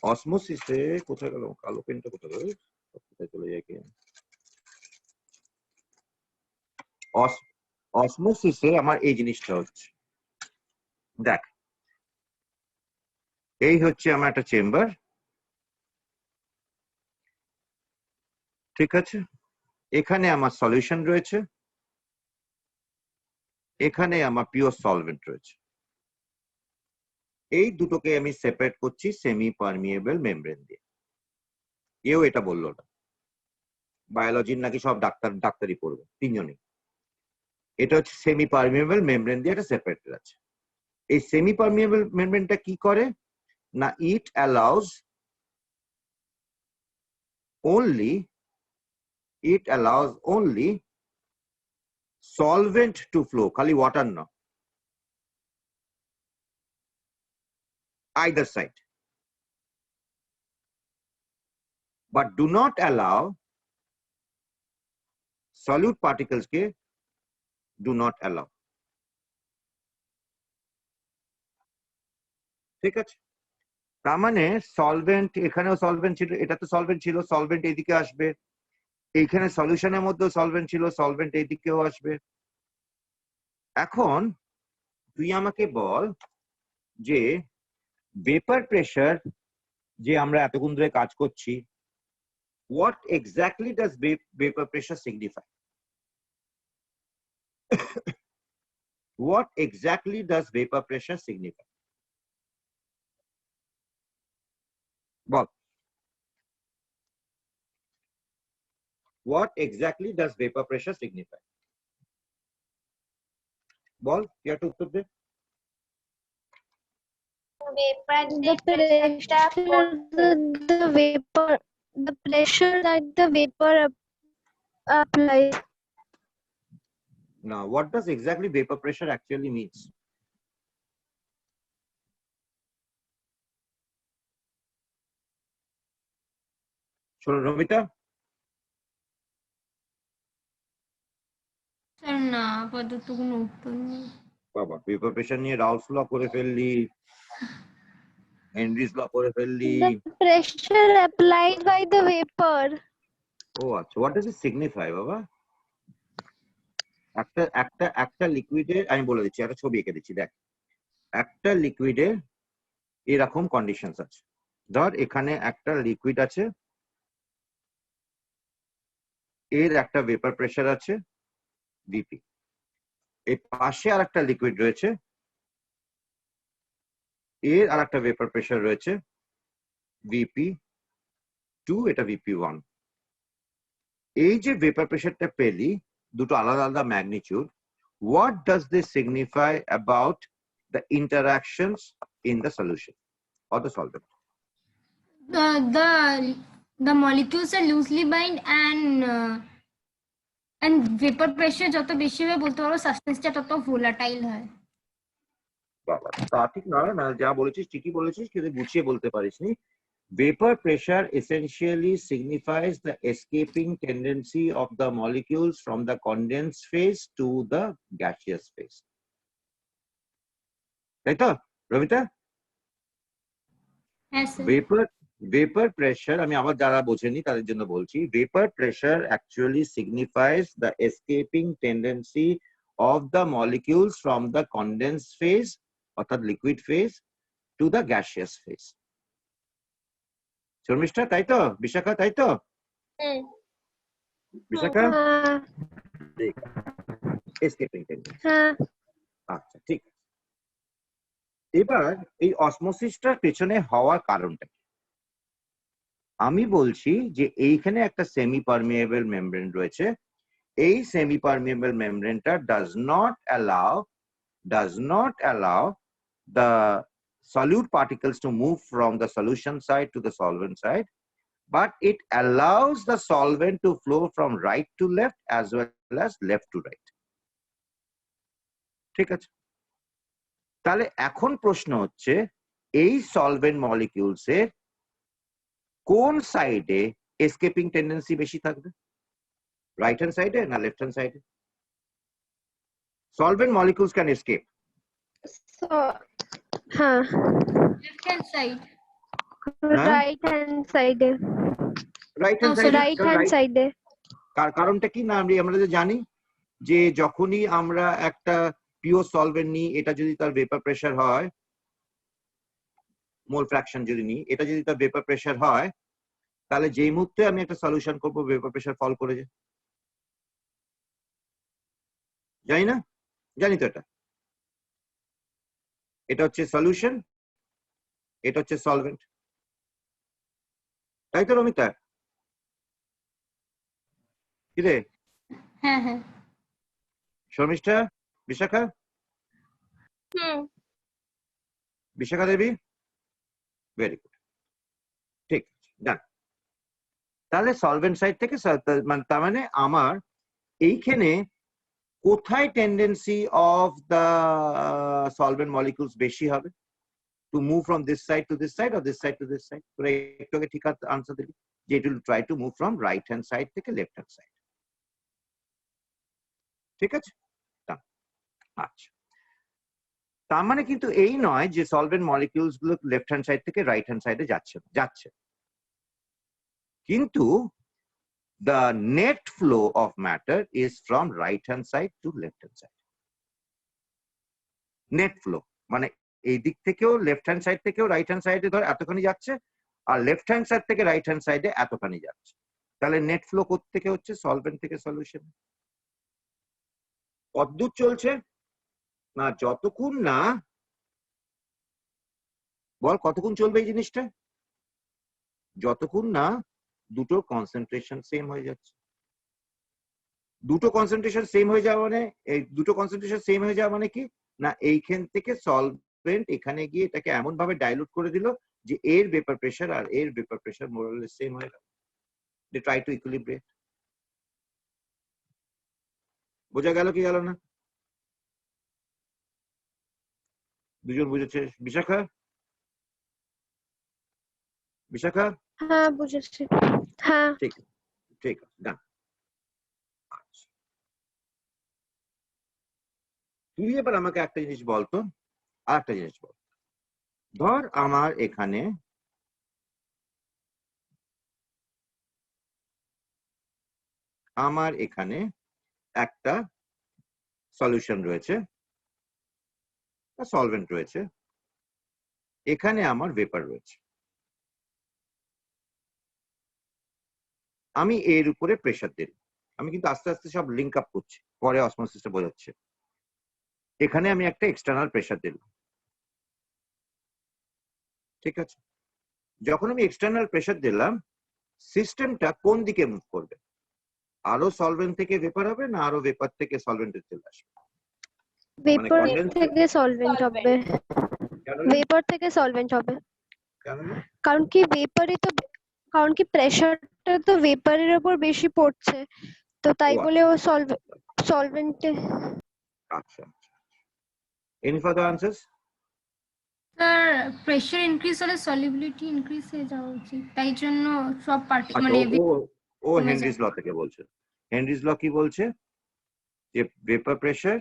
অসমোসিসে কোথায় গেল কালো পেনটা, কোথায় গেল, কোথায় চলে যায় কি? অসমোসিসে আমার এই জিনিসটা হচ্ছে, দেখ এই হচ্ছে আমার একটা চেম্বার, ঠিক আছে? এখানে আমার সলিউশন রয়েছে, এখানে আমার পিওর সলভেন্ট রয়েছে। এই দুটোকে আমি সেপারেট করছি সেমি পারমিয়েবল মেমব্রেন দিয়ে। কেউ এটা বললো না, বায়োলজির নাকি সব ডাক্তারি পড়বে তিনজনই। এটা হচ্ছে সেমি পারমিয়েবল মেমব্রেন দিয়ে এটা সেপারেটেড আছে। এই সেমি পারমিয়েবল মেমব্রেনটা কি করে না, ইট allows only solvent to flow, খালি ওয়াটার না, either side, but do not allow solute particles ke do not allow, ঠিক আছে? তার মানে সলভেন্ট, এখানেও সলভেন্ট ছিল, এটা তো সলভেন্ট ছিল, সলভেন্ট এইদিকে আসবে, এইখানে সলিউশনের মধ্যে সলভেন্ট ছিল, সলভেন্ট এইদিকেও আসবে। এখন তুই আমাকে বল যে ভেপার প্রেসার যে আমরা এতক্ষণ ধরে কাজ করছি, what exactly does vapor pressure signify? What exactly does vapor pressure signify? Bob, what exactly does vapor pressure signify? Ball, you have to uttar de. The pressure that the vapor applies. Now, what does exactly vapor pressure actually means? শোনো Romita, sir না আপাতত কোনো উত্তর নেই। বাবা vapour pressure নিয়ে রাউলস ল করে ফেললি, হেনরিস ল করে ফেললি। The pressure applied by the vapor. ও আচ্ছা, what does it signify বাবা? একটা লিকুইডে, আমি বলে দিচ্ছি, একটা ছবি এঁকে দিচ্ছি, দেখ। একটা লিকুইডে এরকম কন্ডিশনস আছে, ধর এখানে একটা লিকুইড আছে, এর একটা ভেপার প্রেসার আছে ভিপি, এর পাশে আর একটা লিকুইড রয়েছে, এর আর একটা ভেপার প্রেসার রয়েছে ভিপি 2, এটা ভিপি 1। এই যে ভেপার প্রেসারটা পেলি, দুটো আলাদা আলাদা magnitude, what does this signify about the interactions in the solution or the solvent? The molecules are loosely bind and vapor pressure যত বেশি হবে বলতে পারো সাবস্টেন্সটা তত ভোলাটাইল হয়। বাবা তা ঠিক নয়, মানে যা বলেছিস ঠিকই বলেছিস, কিন্তু গুছিয়ে বলতে পারিসনি। Vapor pressure essentially signifies the escaping tendency of the molecules from the condensed phase to the gaseous phase. তাই তো রমিতা? হ্যাঁ স্যার। Vapor pressure, আমি আবার যারা বোঝেনি তাদের জন্য বলছি, vapor pressure actually signifies the escaping tendency of the molecules from the condensed phase অর্থাৎ liquid phase to the gaseous phase. Sharmistha তাই তো? বিশাখা তাই তো? বিশাখা escaping tendency, আচ্ছা ঠিক আছে। এবার এই অসমোসিসটার পেছনে হওয়ার কারণটা কি? আমি বলছি যে এইখানে একটা সেমি পারমিয়েবল মেমব্রেন রয়েছে, এই সেমি পারমিয়েবল মেমব্রেনটা does not allow the solute particles to move from the solution side to the solvent side, but it allows the solvent to flow from right to left as well as left to right. ঠিক আছে, তাহলে এখন প্রশ্ন হচ্ছে এই solvent molecules এর কোন সাইডে এসকেপিং টেন্ডেন্সি বেশি থাকবে, রাইট হ্যান্ড সাইডে না লেফট হ্যান্ড সাইডে? Solvent molecules can escape, left hand side, right hand side. Right hand Right hand side. কারণটা কি না, আমরা যে জানি যে যখনই আমরা একটা পিওর সলভেন্ট নিই, এটা যদি তার ভেপার প্রেসার হয়, মোল ফ্র্যাকশন যদি নিই, এটা যদি তার ভেপার প্রেসার হয়, তাহলে যেই মুহূর্তে আমি একটা সলিউশন করবো ভেপার প্রেসার ফল করে যায়। জানি না? জানি তো এটা। এটা হচ্ছে সলিউশন, এটা হচ্ছে সলভেন্ট, তাই তো রমিতা? কি রে হ্যাঁ হ্যাঁ শর্মিষ্ঠা, বিশাখা, হুম বিশাখা দেবী, ভেরি গুড, ঠিক আছে, ডান। তাহলে সলভেন্ট সাইড থেকে তার মানে আমার এইখানে কোথায় tendency of the solvent molecules বেশি হবে, to move from this side to this side or this side to this side? তোরা একটু আগে ঠিক আনসার দিলি যে it will try to move from right hand side থেকে লেফট হ্যান্ড সাইড। ঠিক আছে, আচ্ছা। তার মানে কিন্তু এই নয় যে সলভেন্ট মলিকিউলস গুলো লেফট হ্যান্ড সাইড থেকে রাইট হ্যান্ড সাইডে যাচ্ছে, কিন্তু the net flow of matter is from right hand side to left hand side. Net flow মানে এই দিক থেকেও লেফট হ্যান্ড সাইড থেকেও রাইট হ্যান্ড সাইডে ধর এতখানি যাচ্ছে, আর লেফট হ্যান্ড সাইড থেকে রাইট হ্যান্ড সাইডে এতখানি যাচ্ছে। তাহলে নেট ফ্লো কোত্থেকে হচ্ছে? সলভেন্ট থেকে সলিউশন। কতদূর চলছে? না যতক্ষণ না, বল কতক্ষণ চলবে এই জিনিসটা? যতক্ষণ না দুটো কনসেন্ট্রেশন সেম হয়ে যাচ্ছে। দুটো কনসেন্ট্রেশন সেম হয়ে যাওয়া মানে, এই দুটো কনসেন্ট্রেশন সেম হয়ে যাওয়া মানে কি না, এইখান থেকে সলভেন্ট এখানে গিয়ে এটাকে এমন ভাবে ডাইলুট করে দিল যে এর ভেপার প্রেসার আর এর vapour pressure more or less same হয়ে গেল। They try to equilibrate. বোঝা গেল কি গেল না? দুজন বুঝেছে? বিশাখা, বিশাখা? হ্যাঁ বুঝেছি। হ্যাঁ ঠিক ঠিক আছে, ডান। তুই এবার আমাকে একটা জিনিস বলতো, আর একটা জিনিস বল। ধর আমার এখানে একটা সলিউশন রয়েছে, সলভেন্ট রয়েছে, এখানে আমার ভেপার রয়েছে, আমি এর উপরে প্রেসার দিই। আমি কিন্তু আস্তে আস্তে সব লিঙ্ক আপ করছি, পরে অসমোসিসটা বোঝাচ্ছে। এখানে আমি একটা এক্সটার্নাল প্রেসার দিলাম, ঠিক আছে? যখন আমি এক্সটার্নাল প্রেসার দিলাম, সিস্টেমটা কোন দিকে মুভ করবে? আরো সলভেন্ট থেকে ভেপার হবে, না আরো ভেপার থেকে সলভেন্টে চলে আসবে? মানে ভেপার কনডেন্স থেকে সলভেন্ট হবে। ভেপার থেকে সলভেন্ট হবে। কারণ কি ভেপারে তো, কারণ কি প্রেসারটা তো ভেপারের উপর বেশি পড়ছে, তো তাই বলে ও সলভেন্টে। আচ্ছা, any further answers? Sir pressure increase হলে সলিবিলিটি ইনক্রিজ হয়ে যাওয়া উচিত, তাই জন্য সব পার্টি আচ্ছা, মানে ও হেনরিজ ল থেকে বলছে। হেনরিজ ল কি বলছে? যে vapour pressure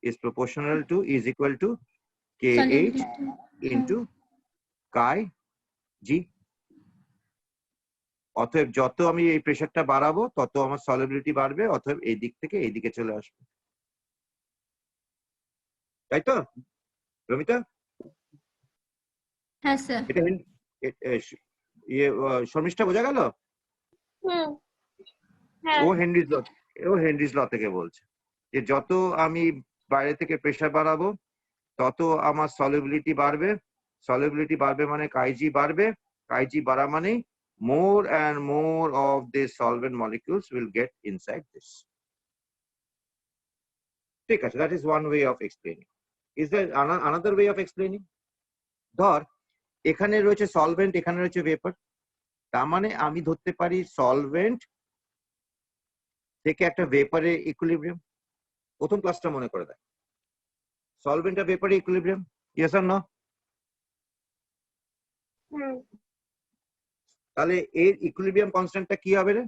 is proportional to is equal to KH into chi G. অতএব যত আমি এই প্রেসারটা বাড়াবো তত আমার সলিবিলিটি বাড়বে, অতএব এই দিক থেকে এই দিকে চলে আসবে, তাই তো রমিতা? হ্যাঁ স্যার। এটা ইয়ে শর্মিষ্ঠা বোঝা গেল? হুম হ্যাঁ ও হেনরিজ ল থেকে বলছে যে যত আমি বাইরে থেকে প্রেসার বাড়াবো তত আমার সলিবিলিটি বাড়বে, সলিবিলিটি বাড়বে মানে কাইজি বাড়বে, কাইজি বাড়া মানে more and more of these solvent molecules will get inside this. ঠিক আছে, that is one way of explaining. Is there another way of explaining? ধর এখানে রয়েছে সলভেন্ট, এখানে রয়েছে ভেপার, তার মানে আমি ধরতে পারি সলভেন্ট থেকে একটা ভেপারে ইকুইলিব্রিয়াম। প্রথম ক্লাসটা মনে করে দেয়, সলভেন্ট আর ভেপারে equilibrium, yes or no? Hmm তাহলে এর ইকুইলিব্রিয়াম কনস্ট্যান্টটা কি হবে রে?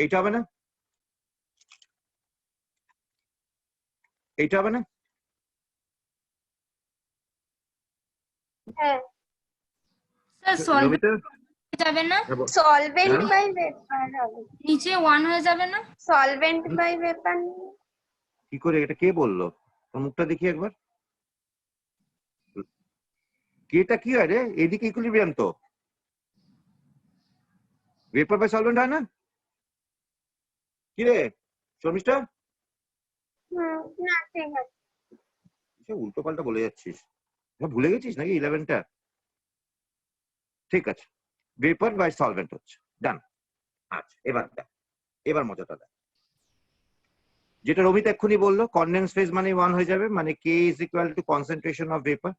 এইটা হবে না? এইটা হবে না? হ্যাঁ স্যার রমিতা? যাবে না? সলভেন্ট হ্যাঁ? বাই ভেপার হবে। নিচে 1 হয়ে যাবে না? Solvent by vapour. কি করে এটা কে বললো? তোর মুখটা দেখি একবার। কেটা কি হয় রে? এদিকে ইকুইলিব্রিয়াম তো। ভেপার বাই সলভেন্ট হয় না? কি রে শর্মিষ্ঠা? না ঠিক আছে। উল্টো পাল্টা বলে যাচ্ছিস, ভুলে গেছিস নাকি 11টা? ঠিক আছে, ভেপার বাই সলভেন্ট হচ্ছে, ডান। আচ্ছা এবার দেখ, এবার মজাটা দেখ, যেটা রমিত এক্ষুনি বললো কনডেন্স ফেজ মানে 1 হয়ে যাবে, মানে K is equal two concentration of vapour,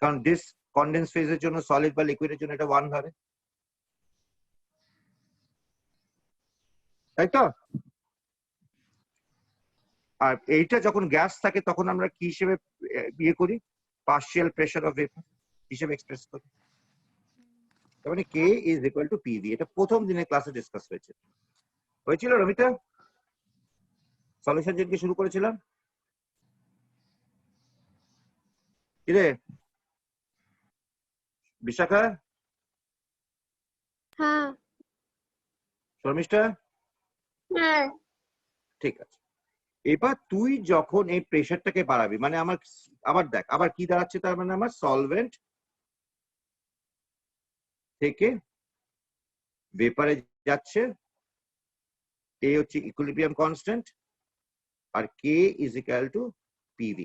কারণ দিস কনডেন্স ফেজের জন্য সলিড বা লিকুইডের জন্য এটা 1 ধরে, তাই তো? আর এইটা যখন গ্যাস থাকে তখন আমরা কি হিসেবে ইয়ে করি? পার্শিয়াল প্রেসার অফ ভেপার হিসেবে এক্সপ্রেস করি। তার মানে K is equal to PV। এটা প্রথম দিনের ক্লাসে ডিসকাস হয়েছিল রমিতা, সলিউশন যেদিকে শুরু করেছিলাম। কিরে বিশাখা, হ্যাঁ শর্মিষ্ঠা? হ্যাঁ ঠিক আছে, এবার তুই যখন এই প্রেসারটাকে বাড়াবি, মানে আমার আবার দেখ আবার কি দাঁড়াচ্ছে, তার মানে আমার সলভেন্ট থেকে ভেপারে যাচ্ছে, এ হচ্ছে ইকুইলিব্রিয়াম কনস্ট্যান্ট, আর K is equal to PV।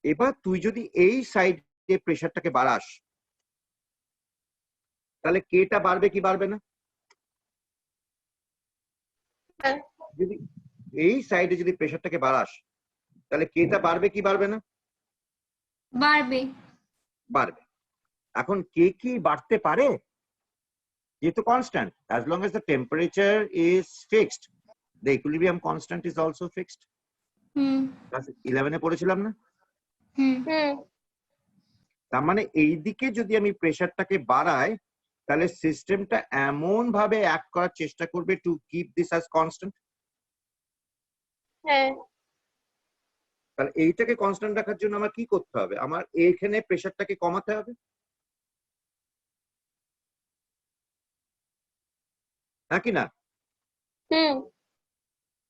এবার তুই যদি এই সাইডে প্রেসারটাকে বাড়াস তাহলে কেটা বাড়বে কি বাড়বে না? যদি এই সাইডে যদি প্রেসারটাকে বাড়াস তাহলে কেটা বাড়বে কি বাড়বে না? বাড়বে। বাড়বে। এখন কে কি বাড়তে পারে? যেহেতু constant, as long as the temperature is fixed, the equilibrium constant is also fixed। Class 11 এ পড়েছিলাম না? তার মানে এইদিকে যদি আমি প্রেসারটাকে বাড়াই তাহলে সিস্টেমটা এমন ভাবে অ্যাক্ট করার চেষ্টা করবে to keep this as constant. হ্যাঁ তাহলে এইটাকে কনস্ট্যান্ট রাখার জন্য আমার কি করতে হবে? আমার এইখানে প্রেসারটাকে কমাতে হবে, হ্যাঁ কি না?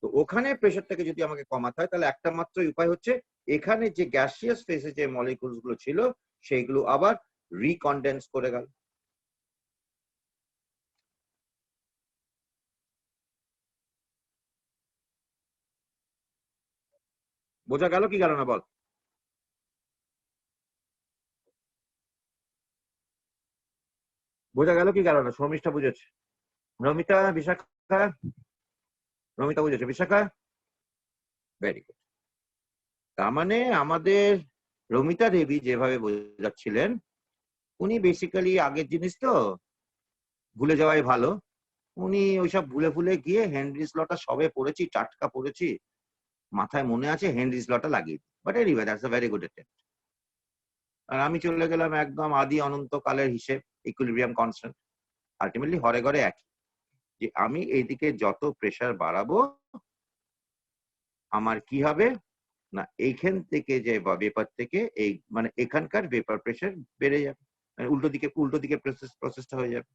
তো ওখানে প্রেসারটাকে যদি আমাকে কমাতে হয় তাহলে একটা মাত্র উপায় হচ্ছে এখানে যে গ্যাসিয়াস ফেজে যে মলিকুলস গুলো ছিল সেইগুলো আবার রিকনডেন্স করে গেল। বোঝা গেল কি গেল না বল? বোঝা গেল কি গেল না? শর্মিষ্ঠা বুঝেছে, রমিতা, বিশাখা? রমিতা বুঝেছে, বিশাখা? Very good. তার মানে আমাদের রমিতা দেবী যেভাবে বোঝাচ্ছিলেন উনি বেসিক্যালি আগের জিনিস তো ভুলে যাওয়াই ভালো। উনি ওইসব ভুলে ভুলে গিয়ে হেনরিস লটা সবে পড়েছি, টাটকা পড়েছি, মাথায় মনে আছে হেনরিস লটা লাগিয়ে, but anyway that's a very good attempt. আর আমি চলে গেলাম একদম আদি অনন্ত কালের হিসেব, ইকুইলিব্রিয়াম কনস্ট্যান্ট। আলটিমেটলি হরে ঘরে একই, যে আমি এইদিকে যত প্রেসার বাড়াবো আমার কি হবে না, এইখান থেকে যে ভেপার থেকে এই মানে এখানকার ভেপার প্রেসার বেড়ে যাবে, মানে উল্টো দিকে প্রসেসটা হয়ে যাবে।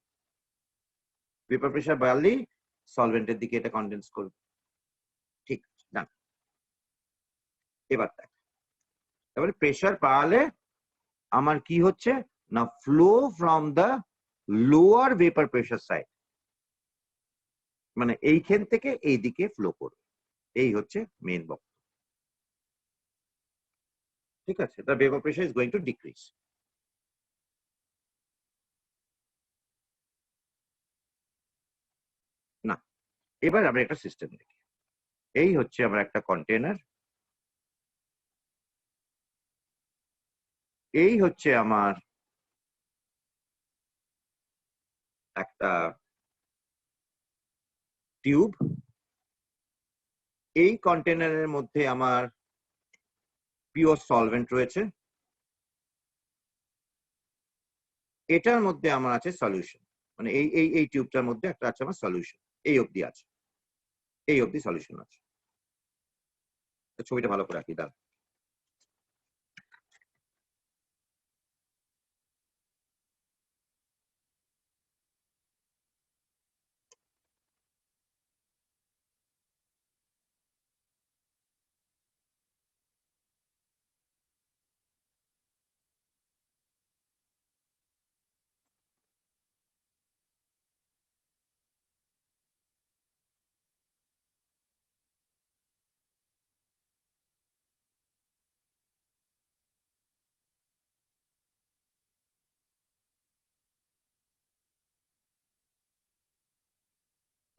ভেপার প্রেসার বাড়লেই সলভেন্টের দিকে এটা কনডেন্স করবে। ঠিক আছে, না এবার দেখ, তারপরে প্রেসার বাড়ালে আমার কি হচ্ছে না, flow from the lower vapour pressure side, মানে এইখান থেকে এই দিকে ফ্লো করবে, এই হচ্ছে মেইন বক্তব্য। ঠিক আছে, the vapor pressure is going to decrease। না এবার আমরা একটা সিস্টেম দেখি, এই হচ্ছে আমরা একটা কন্টেনার, এই হচ্ছে আমার একটা টিউব, এই কন্টেনারের মধ্যে আমার পিওর সলভেন্ট রয়েছে, এটার মধ্যে আমার আছে সলিউশন, মানে এই এই এই টিউবটার মধ্যে একটা আছে আমার সলিউশন, এই অবধি আছে, এই অবধি সলিউশন আছে। ছবিটা ভালো করে রাখি দাঁড়া।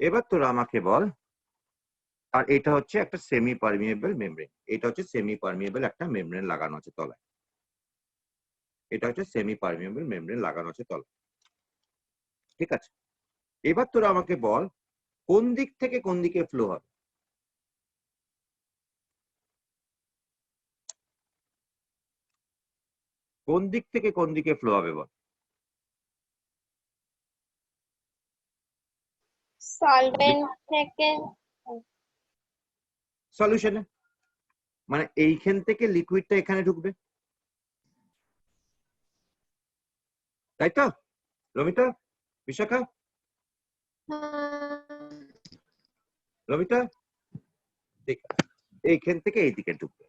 এবার তোরা আমাকে বল, আর এটা হচ্ছে একটা সেমি পারমিয়েবল মেমব্রেন, এটা হচ্ছে সেমি পারমিয়েবল একটা মেমব্রেন লাগানো আছে তলায়, এটা হচ্ছে সেমি পারমিয়েবল মেমব্রেন লাগানো আছে তলায়, ঠিক আছে। এবার তোরা আমাকে বল কোন দিক থেকে কোন দিকে ফ্লো হবে। কোন দিক থেকে কোন দিকে ফ্লো হবে বল। সলভেন্ট থেকে সলিউশনে, মানে এইখান থেকে লিকুইডটা এখানে ঢুকবে, তাই তো রমিতা, বিশাখা, রমিতা, ঠিক আছে, এইখান থেকে এইদিকে ঢুকবে।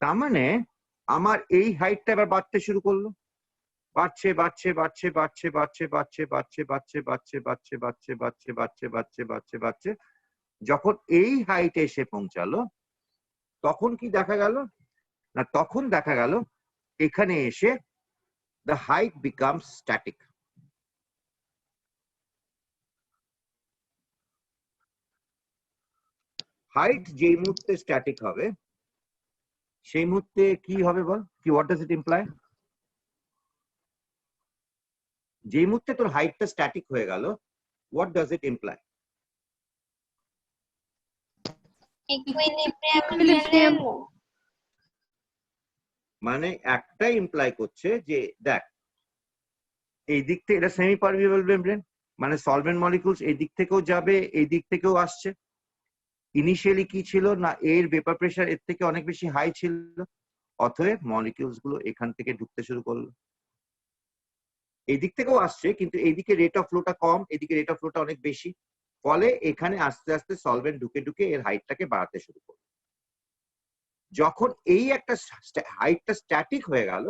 তার মানে আমার এই হাইটটা এবার বাড়তে শুরু করলো, বাড়ছে বাড়ছে বাড়ছে বাড়ছে বাড়ছে বাড়ছে বাড়ছে বাড়ছে বাড়ছে বাড়ছে বাড়ছে বাড়ছে বাড়ছে বাড়ছে বাড়ছে বাড়ছে, যখন এই হাইটে এসে পৌঁছালো তখন কি দেখা গেল না, তখন দেখা গেল এখানে এসে the height becomes static. Height যেই মুহূর্তে স্ট্যাটিক হবে সেই মুহূর্তে কি হবে বল, কি হোয়াট ডাজ ইট ইমপ্লাই? যেই মুহূর্তে তোর হাইটটা স্ট্যাটিক হয়ে গেল, what does it imply? Equilibrium মানে একটাই ইমপ্লাই করছে যে দেখ এই দিক থেকে এটা সেমি পারমিয়েবল মেমব্রেন, মানে সলভেন্ট মলিকুলস এই দিক থেকেও যাবে এই দিক থেকেও আসছে। ইনিশিয়ালি কি ছিল না, এর ভেপার প্রেসার এর থেকে অনেক বেশি হাই ছিল, অতএব মলিকিউলস গুলো এখান থেকে ঢুকতে শুরু করলো। এই দিক থেকেও আসছে কিন্তু এইদিকে রেট অফ ফ্লোটা কম, এদিকে রেট অফ ফ্লোটা অনেক বেশি, ফলে এখানে আস্তে আস্তে সলভেন্ট ঢুকে ঢুকে এর হাইটটাকে বাড়াতে শুরু করলো। যখন এই একটা হাইটটা স্ট্যাটিক হয়ে গেল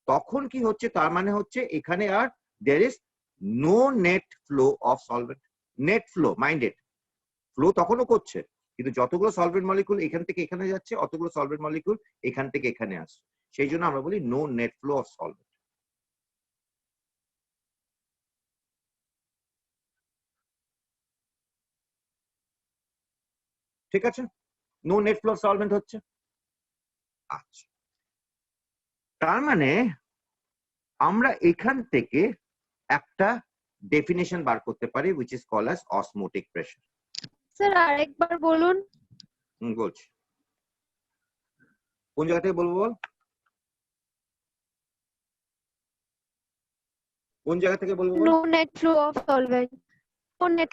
তখন কি হচ্ছে, তার মানে হচ্ছে এখানে আর there is no net flow of solvent. Net flow minded, flow তখনও করছে কিন্তু যতগুলো সলভেন্ট মলিকুল এখান থেকে এখানে যাচ্ছে অতগুলো সলভেন্ট মলিকুল এখান থেকে এখানে আসছে, সেই জন্য আমরা বলি no net flow of solvent. ঠিক আছে, no net flow of solvent হচ্ছে। আচ্ছা, তার মানে আমরা এখান থেকে একটা ডেফিনেশন বার করতে পারি which is called as osmotic pressure. Sir আরেকবার বলুন। বলছি, কোন জায়গা থেকে বলবো বল, কোন জায়গা থেকে বলবো বল? No net flow of solvent, no net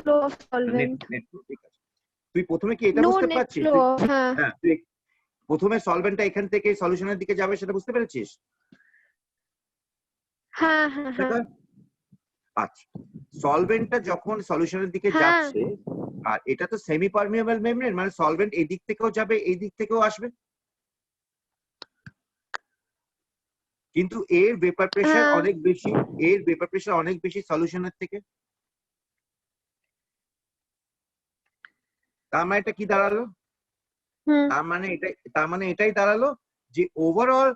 flow of solvent, ঠিক আছে। তুই প্রথমে কি এটা নো বুঝতে নেট পারছিস? ফ্লো অফ, হ্যাঁ হ্যাঁ, তুই প্রথমে সলভেন্টটা এখান থেকে সলিউশনের দিকে যাবে সেটা বুঝতে পেরেছিস? হ্যাঁ হ্যাঁ হ্যাঁ আচ্ছা, সলভেন্টটা যখন সলিউশনের দিকে হ্যাঁ। যাচ্ছে, আর এটা তো সেমি পারমিয়েবল মেমব্রেন, মানে সলভেন্ট এই দিক থেকেও যাবে এই দিক থেকেও আসবে, কিন্তু এর ভেপার প্রেসার হ্যাঁ। অনেক বেশি, এর ভেপার প্রেসার অনেক বেশি সলিউশনের থেকে। তার মানে এটা কি দাঁড়ালো, হুম, তার মানে এটাই দাঁড়ালো যে overall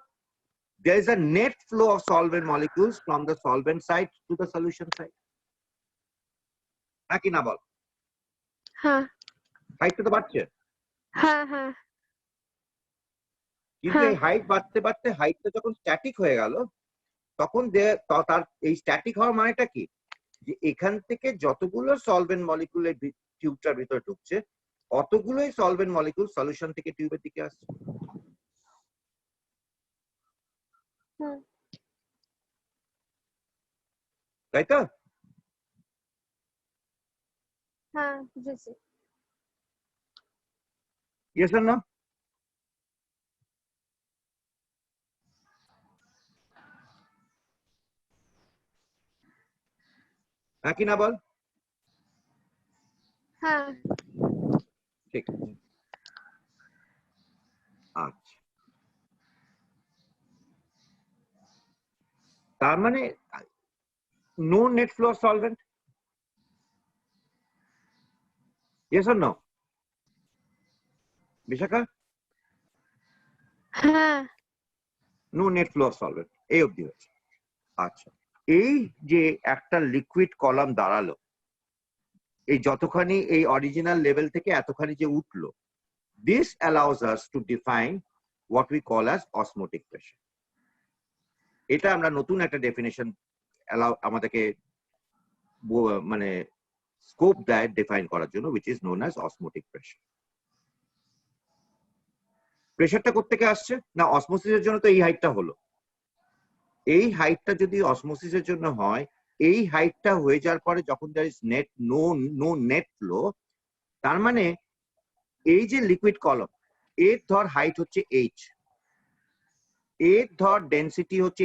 there is a net flow of solvent molecules from the solvent side to the solution side. নাকি না বল, হ্যাঁ হাইটটা তো বাড়ছে, হ্যাঁ হ্যাঁ কিন্তু এই হাইট বাড়তে বাড়তে হাইটটা যখন স্ট্যাটিক হয়ে গেল তখন তার এই স্ট্যাটিক হওয়ার মানেটা কি, যে এখান থেকে যতগুলো সলভেন্ট মলিকুল এই টিউবটার ভিতরে ঢুকছে অতগুলোই সলভেন্ট মলিকুল সলিউশন থেকে টিউবের দিকে আসছে। তাই তো? হ্যাঁ বুঝেছি। Yes or no? হ্যাঁ কি না বল? হ্যাঁ ঠিক আছে, আচ্ছা, তার মানে no net flow of solvent, yes or no Bishakha? হ্যাঁ no net flow of solvent, এই অবধি হয়েছে। আচ্ছা, এই যে একটা লিকুইড কলাম দাঁড়ালো, এই যতখানি এই অরিজিনাল লেভেল থেকে এতখানি যে উঠলো, this allows us to define what we call as osmotic pressure. এটা আমরা নতুন একটা ডেফিনেশন আমাদেরকে মানে স্কোপ দেয় ডিফাইন করার জন্য, which is known as osmotic pressure. প্রেসারটা কোত্থেকে আসছে না, অসমোসিসের জন্য তো এই হাইটটা হলো। এই হাইটটা যদি অসমোসিসের জন্য হয়, এই হাইটটা হয়ে যাওয়ার পরে যখন there is net no net flow, তার মানে এই যে লিকুইড কলম, এর ধর হাইট হচ্ছে h, এর ধর ডেনসিটি হচ্ছে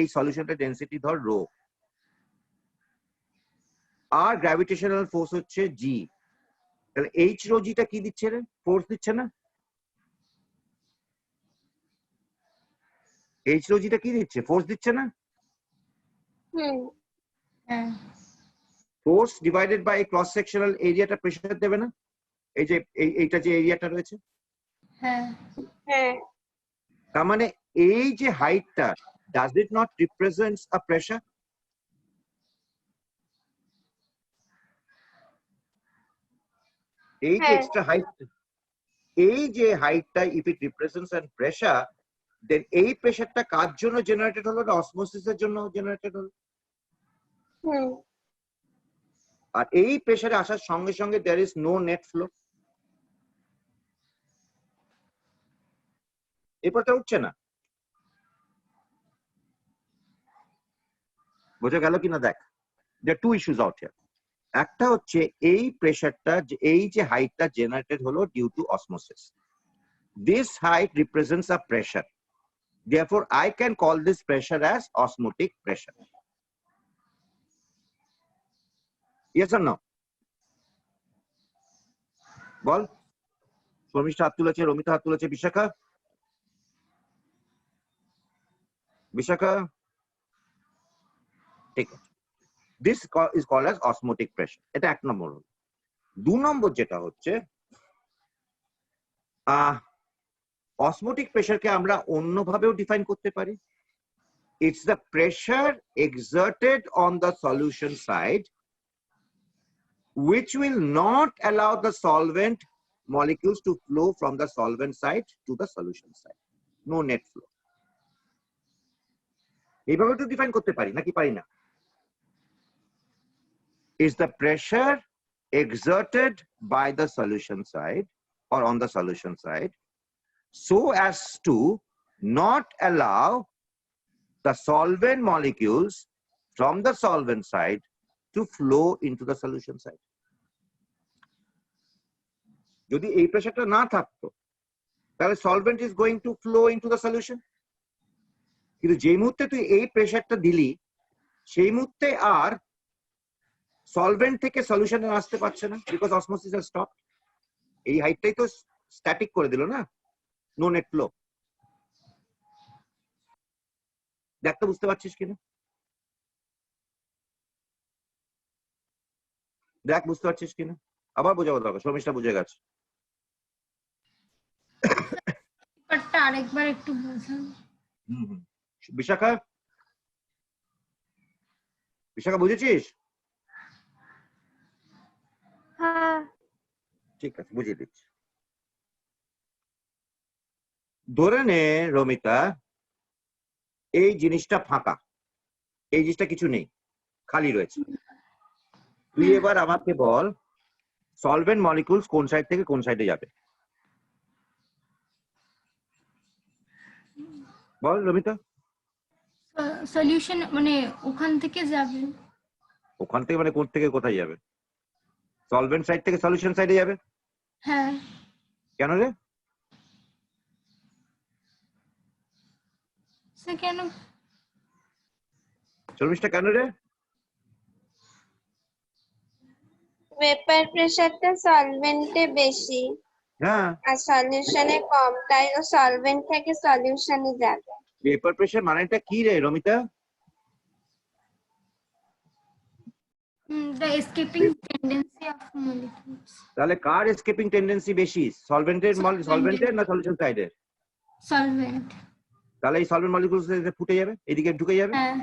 এই সলিউশনটার ডেনসিটি ধর রো, আর গ্র্যাভিটেশনাল ফোর্স হচ্ছে g। তাহলে h রো জি টা কি দিচ্ছে রে? ফোর্স দিচ্ছে না? h রো জি টা কি দিচ্ছে? ফোর্স দিচ্ছে না? হ্যাঁ। Force divided by cross sectional এরিয়াটা প্রেসার দেবে না? এই যে এইটা যে এরিয়াটা রয়েছে, হ্যাঁ হ্যাঁ তার মানে এই যে হাইটটা, does it not represents a pressure? এই যে হ্যাঁ। এক্সট্রা হাইট, এই যে হাইটটা if it represents an pressure, then এই প্রেসারটা কার জন্য জেনারেটেড হলো? না অসমোসিসের জন্য জেনারেটেড হলো। হুম আর এই প্রেসারে আসার সঙ্গে সঙ্গে there is no net flow, এরপরটা উঠছে না। বোঝা গেল কিনা দেখ, there are two issues out here. একটা হচ্ছে এই প্রেসারটা, এই যে হাইটটা জেনারেটেড হলো due to osmosis, this height represents a pressure, therefore I can call this pressure as osmotic pressure. Yes or no? বল। শর্মিষ্ঠা হাত তুলেছে, রমিতা হাত তুলেছে, বিশাখা ঠিক আছে। This is called as osmotic pressure. এটা এক নম্বর হলো। দু নম্বর যেটা হচ্ছে অসমোটিক প্রেসারকে আমরা অন্যভাবেও ডিফাইন করতে পারি। It's the pressure exerted on the solution side which will not allow the solvent molecules to flow from the solvent side to the solution side. No net flow. এইভাবে তো ডিফাইন করতে পারি নাকি পারি না? Is the pressure exerted by the solution side or on the solution side so as to not allow the solvent molecules from the solvent side to flow into the solution side. যদি এই প্রেসারটা না থাকতো তাহলে solvent is going to flow into the solution, কিন্তু যেই মুহূর্তে তুই এই প্রেসারটা দিলি সেই মুহূর্তে আর সলভেন্ট থেকে সলিউশনে আসতে পারছে না, বিকজ অসমোসিস হ্যাজ স্টপড। এই হাইটটাই তো স্ট্যাটিক করে দিল না, নো নেট ফ্লো। দেখতে বুঝতে পারছিস কিনা? দেখ বুঝতে পারছিস কিনা? আবার বোঝাবো দরকার, শর্মিষ্ঠা বুঝে গেছে। ব্যাপারটা আরেকবার একটু বুঝান। বিশাখা, বিশাখা বুঝেছিস? হ্যাঁ ঠিক আছে, বুঝিয়ে দিচ্ছি। ধরে নে রমিতা, এই জিনিসটা ফাঁকা, এই জিনিসটা কিছু নেই, খালি রয়েছে। তুই এবার আমাকে বল সলভেন্ট মলিকুলস কোন সাইড থেকে কোন সাইডে যাবে? বল রমিতা। সলিউশন মানে ওখান থেকে যাবে। ওখান থেকে মানে কোথা থেকে কোথায় যাবে? সলভেন্ট সাইড থেকে সলিউশন সাইডে যাবে। হ্যাঁ। কেন রে? সে কেন? শর্মিষ্ঠা কেন রে? ভেপার প্রেসারটা সলভেন্টে বেশি হ্যাঁ, আর সলিউশনে কম, তাই ও সলভেন্ট থেকে সলিউশনে যাবে। ভেপার প্রেসার মানেটা কি রে Romita? The escaping tendency of molecules. তাহলে কার এসকেপিং টেন্ডেন্সি বেশি, সলভেন্টের সলভেন্টের না সলিউশন সাইডের? Solvent. তাহলে এই সলভেন্ট মলিকুলস ফুটে যাবে, এদিকে ঢুকে যাবে। হ্যাঁ।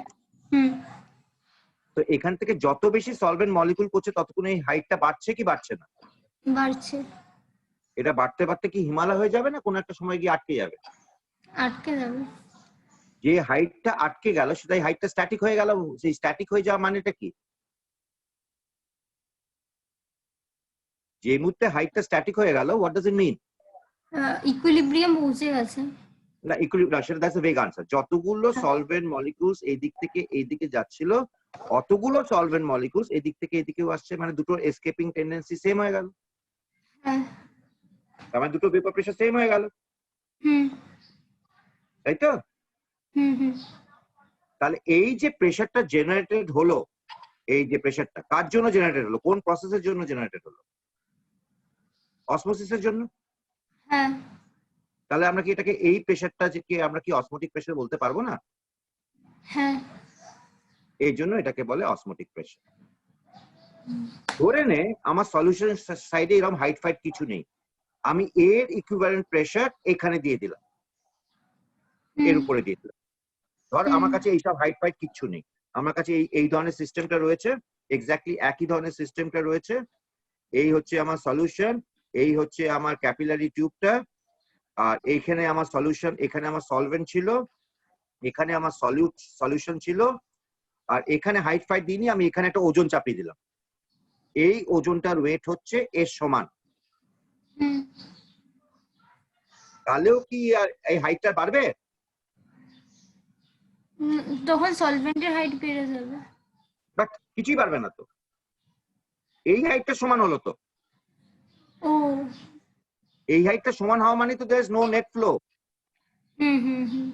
তো এখান থেকে যত বেশি সলভেন্ট মলিকুল করছে ততক্ষণ এই হাইটটা বাড়ছে কি বাড়ছে না? বাড়ছে। এটা বাড়তে বাড়তে কি হিমালয় হয়ে যাবে না কোনো একটা সময় গিয়ে আটকে যাবে? আটকে যাবে। যে হাইটটা আটকে গেল সেটাই হাইটটা স্ট্যাটিক হয়ে গেল। সেই স্ট্যাটিক হয়ে যাওয়া মানেটা কি? যে মুহূর্তে হাইটটা স্ট্যাটিক হয়ে গেল, what does it mean? Equilibrium পৌঁছে গেছে। না, ইকুইলিব্রিয়াম, সেটা দ্যাটস আ ভেগ আনসার। যতগুলো সলভেন্ট মলিকুলস এই দিক থেকে এই দিকে যাচ্ছিল, অতগুলো সলভেন্ট মলিকুলস এই দিক থেকে এদিকেও আসছে, মানে দুটোর এসকেপিং টেন্ডেন্সি সেম হয়ে গেল। হ্যাঁ। তার মানে দুটো ভেপার প্রেসার সেম হয়ে গেল, হুম তাই তো? হুম হুম তাহলে এই যে প্রেসারটা জেনারেটেড হলো, এই যে প্রেসারটা কার জন্য জেনারেটেড হলো, কোন প্রসেসের জন্য জেনারেটেড হলো? অসমোসিসের জন্য। হ্যাঁ তাহলে আমরা কি এটাকে এই প্রেসারটা যে আমরা কি অসমোটিক প্রেসার বলতে পারবো না? হ্যাঁ এই জন্য এটাকে বলে অসমোটিক প্রেসার। ধরে নে আমার সলিউশন সাইডে এরকম হাইট ফাইট কিছু নেই, আমি এর ইকুইভ্যালেন্ট প্রেসার এখানে দিয়ে দিলাম, এর উপরে দিয়ে দিলাম। ধর আমার কাছে এইসব হাইট ফাইট কিচ্ছু নেই, আমার কাছে এই ধরনের সিস্টেমটা রয়েছে, এক্স্যাক্টলি একই ধরনের সিস্টেমটা রয়েছে। এই হচ্ছে আমার সলিউশন, এই হচ্ছে আমার ক্যাপিলারি টিউবটা, আর এইখানে আমার সলিউশন, এখানে আমার সলভেন্ট ছিল, এখানে আমার সলিউশন ছিল, আর এখানে হাইট ফাইট দিইনি, আমি এখানে একটা ওজন চাপিয়ে দিলাম। এই ওজনটার ওয়েট হচ্ছে এর সমান। হুম তাহলেও কি আর এই হাইটটা বাড়বে? তখন সলভেন্টের হাইট বেড়ে যাবে। বাট কিছুই বাড়বে না তো, এই হাইটটা সমান হলো তো। ও এই হাইটটা সমান হওয়া মানে তো there is no net flow. হুম হুম হুম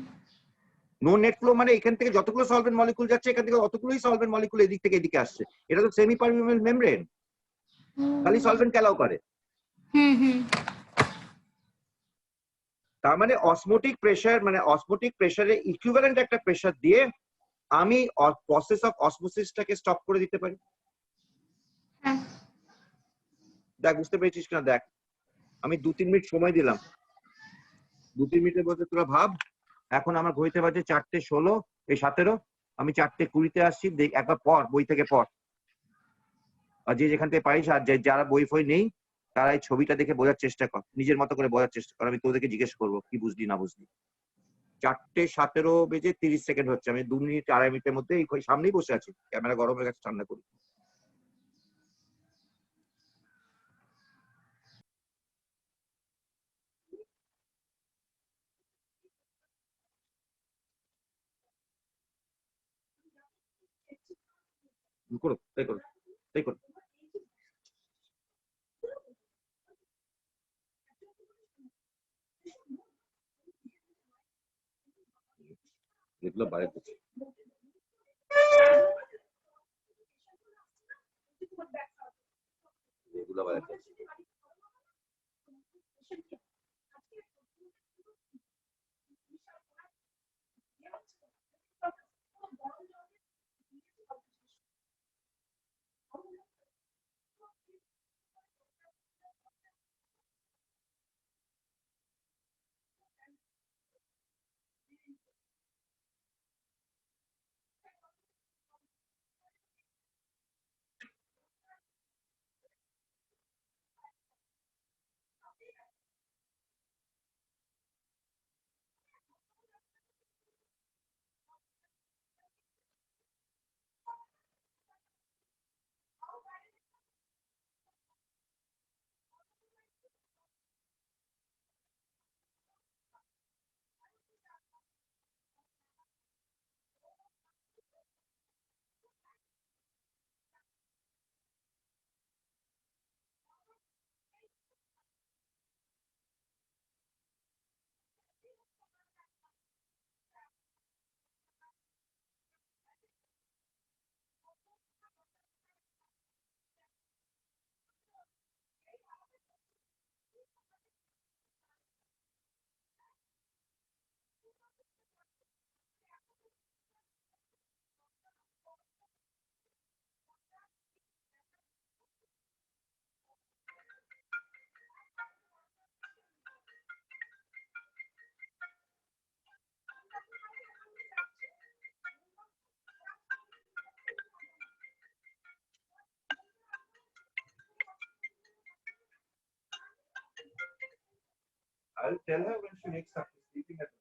নো নেট ফ্লো মানে এখান থেকে যতগুলো সলভেন্ট মলিকুল যাচ্ছে এখান থেকে অতগুলোই সলভেন্ট মলিকুল এদিক থেকে এদিকে আসছে। এটা তো সেমি পারমিয়েবল মেমব্রেন, খালি সলভেন্ট অ্যালাউ করে। হুম হুম তার মানে অসমোটিক প্রেসার, মানে অসমোটিক প্রেসারে ইকুইভ্যালেন্ট একটা প্রেসার দিয়ে আমি প্রসেস অফ অসমোসিসটাকে স্টপ করে দিতে পারি। হ্যাঁ দেখ বুঝতে পেরেছিস কিনা দেখ, আমি 2-3 মিনিট সময় দিলাম, 2-3 মিনিটের মধ্যে তোরা ভাব। এখন আমার ঘড়িতে বাজে 4:16, এই 17, আমি 4:20 আসছি। দেখ একবার পড়, বই থেকে পড়, আর যে যেখান থেকে পারিস, আর যারা বই ফই নেই তারা এই ছবিটা দেখে বোঝার চেষ্টা কর, নিজের মতো করে বোঝার চেষ্টা কর। আমি তোদেরকে জিজ্ঞেস করবো কি বুঝলি না বুঝলি। 4:17 হচ্ছে, আমি 2 মিনিট 2.5 মিনিটের মধ্যে এই সামনেই বসে আছি, ক্যামেরা গরম হয়ে গেছে, ঠান্ডা করি। করো, তাই করো, তাই করো। এগুলো বাইরে করছি। এগুলো বাইরে করছি। I'll tell her when she wakes up. She's sleeping at home.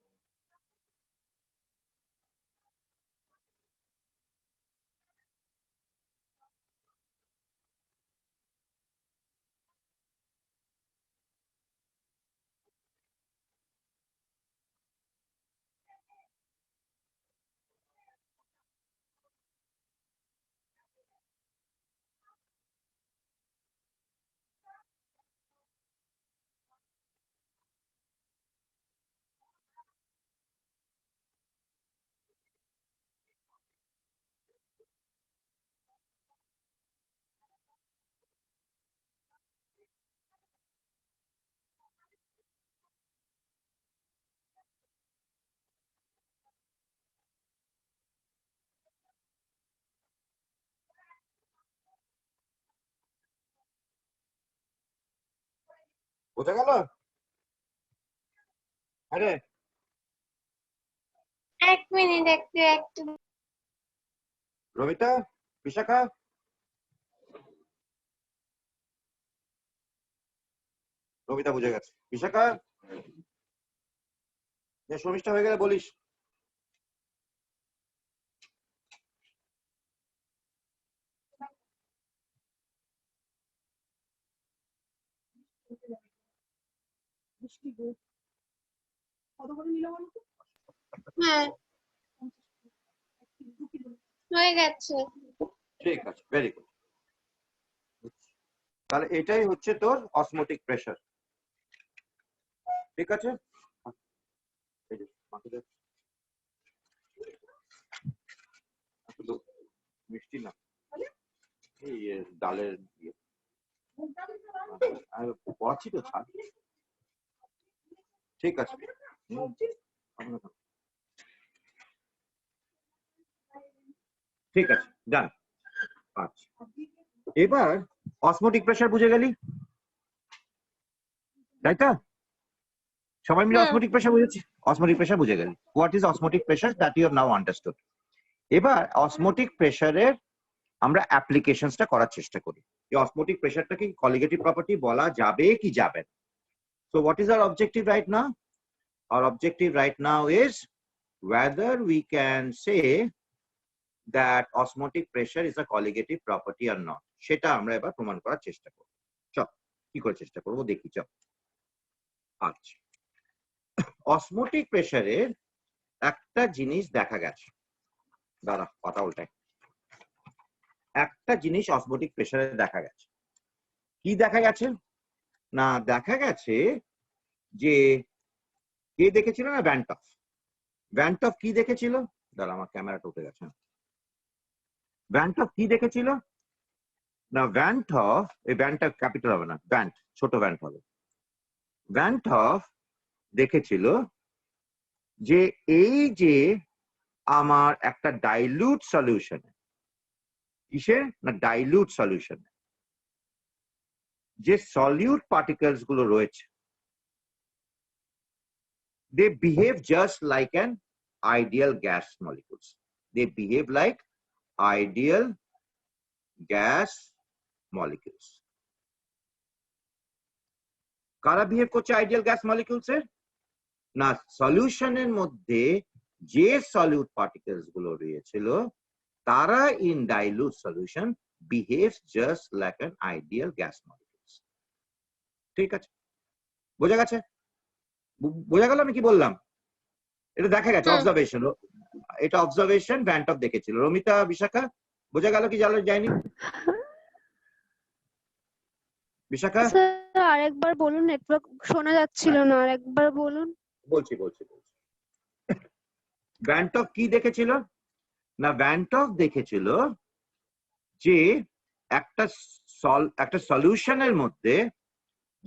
বোঝা গেল? আরে এক মিনিট একটু রবিতা, বিশাখা, রবিতা বুঝে গেছে। বিশাখা, যে শর্মিষ্ঠা হয়ে গেলে বলিস। হ্যাঁ হয়ে গেছে। ঠিক আছে, ভেরি গুড। তাহলে এটাই হচ্ছে তোর অসমোটিক প্রেসার। ঠিক আছে, এই যে মাকে দে। একটু মিষ্টি না, এই ডালের ইয়ে আমি পড়াচ্ছি তো ছাড়। ঠিক আছে, ঠিক আছে, ডান। আচ্ছা, এবার অসমোটিক প্রেসার বুঝে গেলি, তাই তো? সবাই মিলে অসমোটিক প্রেসার বুঝেছি? অসমোটিক প্রেসার বুঝে গেলি। What is osmotic pressure, that you have now understood. এবার অসমোটিক প্রেসারের আমরা অ্যাপ্লিকেশনসটা করার চেষ্টা করি। এই অসমোটিক প্রেসারটাকে কলিগেটিভ প্রপার্টি বলা যাবে কি যাবে? So what is our objective right now? Our objective right now is whether we can say that osmotic pressure is a colligative property or not. সেটা আমরা এবার প্রমাণ করার চেষ্টা করব। চল, কি করে চেষ্টা করব দেখি, চল। আচ্ছা, অসমোটিক প্রেসারের একটা জিনিস দেখা গেছে। দাঁড়া, কথা উল্টাই। একটা জিনিস অসমোটিক প্রেসারে দেখা গেছে। কি দেখা গেছে? না, দেখা গেছে যে কে দেখেছিল না, ভ্যান্টফ। ভ্যান্টফ কি দেখেছিল? দাঁড়া, আমার ক্যামেরাটা উঠে গেছে। ভ্যান্টফ কি দেখেছিল না, ভ্যান্টফ, এই ভ্যানটা ক্যাপিটাল হবে না, ভ্যান্ট ছোট ভ্যান্ট হবে। ভ্যান্টফ দেখেছিল যে এই যে আমার একটা ডাইলিউট সলিউশন, কিসের না, ডাইলিউট সলিউশন, যে সলিউট পার্টিকেলস গুলো রয়েছে, they behave just like an ideal gas molecules. They behave like ideal gas molecules. কারা বিহেভ করছে আইডিয়াল গ্যাস মলিকিউলস এর? না, সলিউশনের মধ্যে যে সলিউট পার্টিকেলস গুলো রয়েছিল তারা in dilute solution behaves just like an ideal gas molecules. ঠিক আছে, বোঝা গেছে? বোঝা গেল আমি কি বললাম? এটা দেখা গেছে, অবজারভেশন। এটা অবজারভেশন ভ্যান্টফ দেখেছিল। রমিতা, বিশাখা, বোঝা গেল কি যায়নি? বিশাখা, স্যার আরেকবার বলুন, নেটওয়ার্ক শোনা যাচ্ছিল না, আরেকবার বলুন। বলছি। ভ্যান্টফ কি দেখেছিল না, ভ্যান্টফ দেখেছিল যে একটা সলিউশনের মধ্যে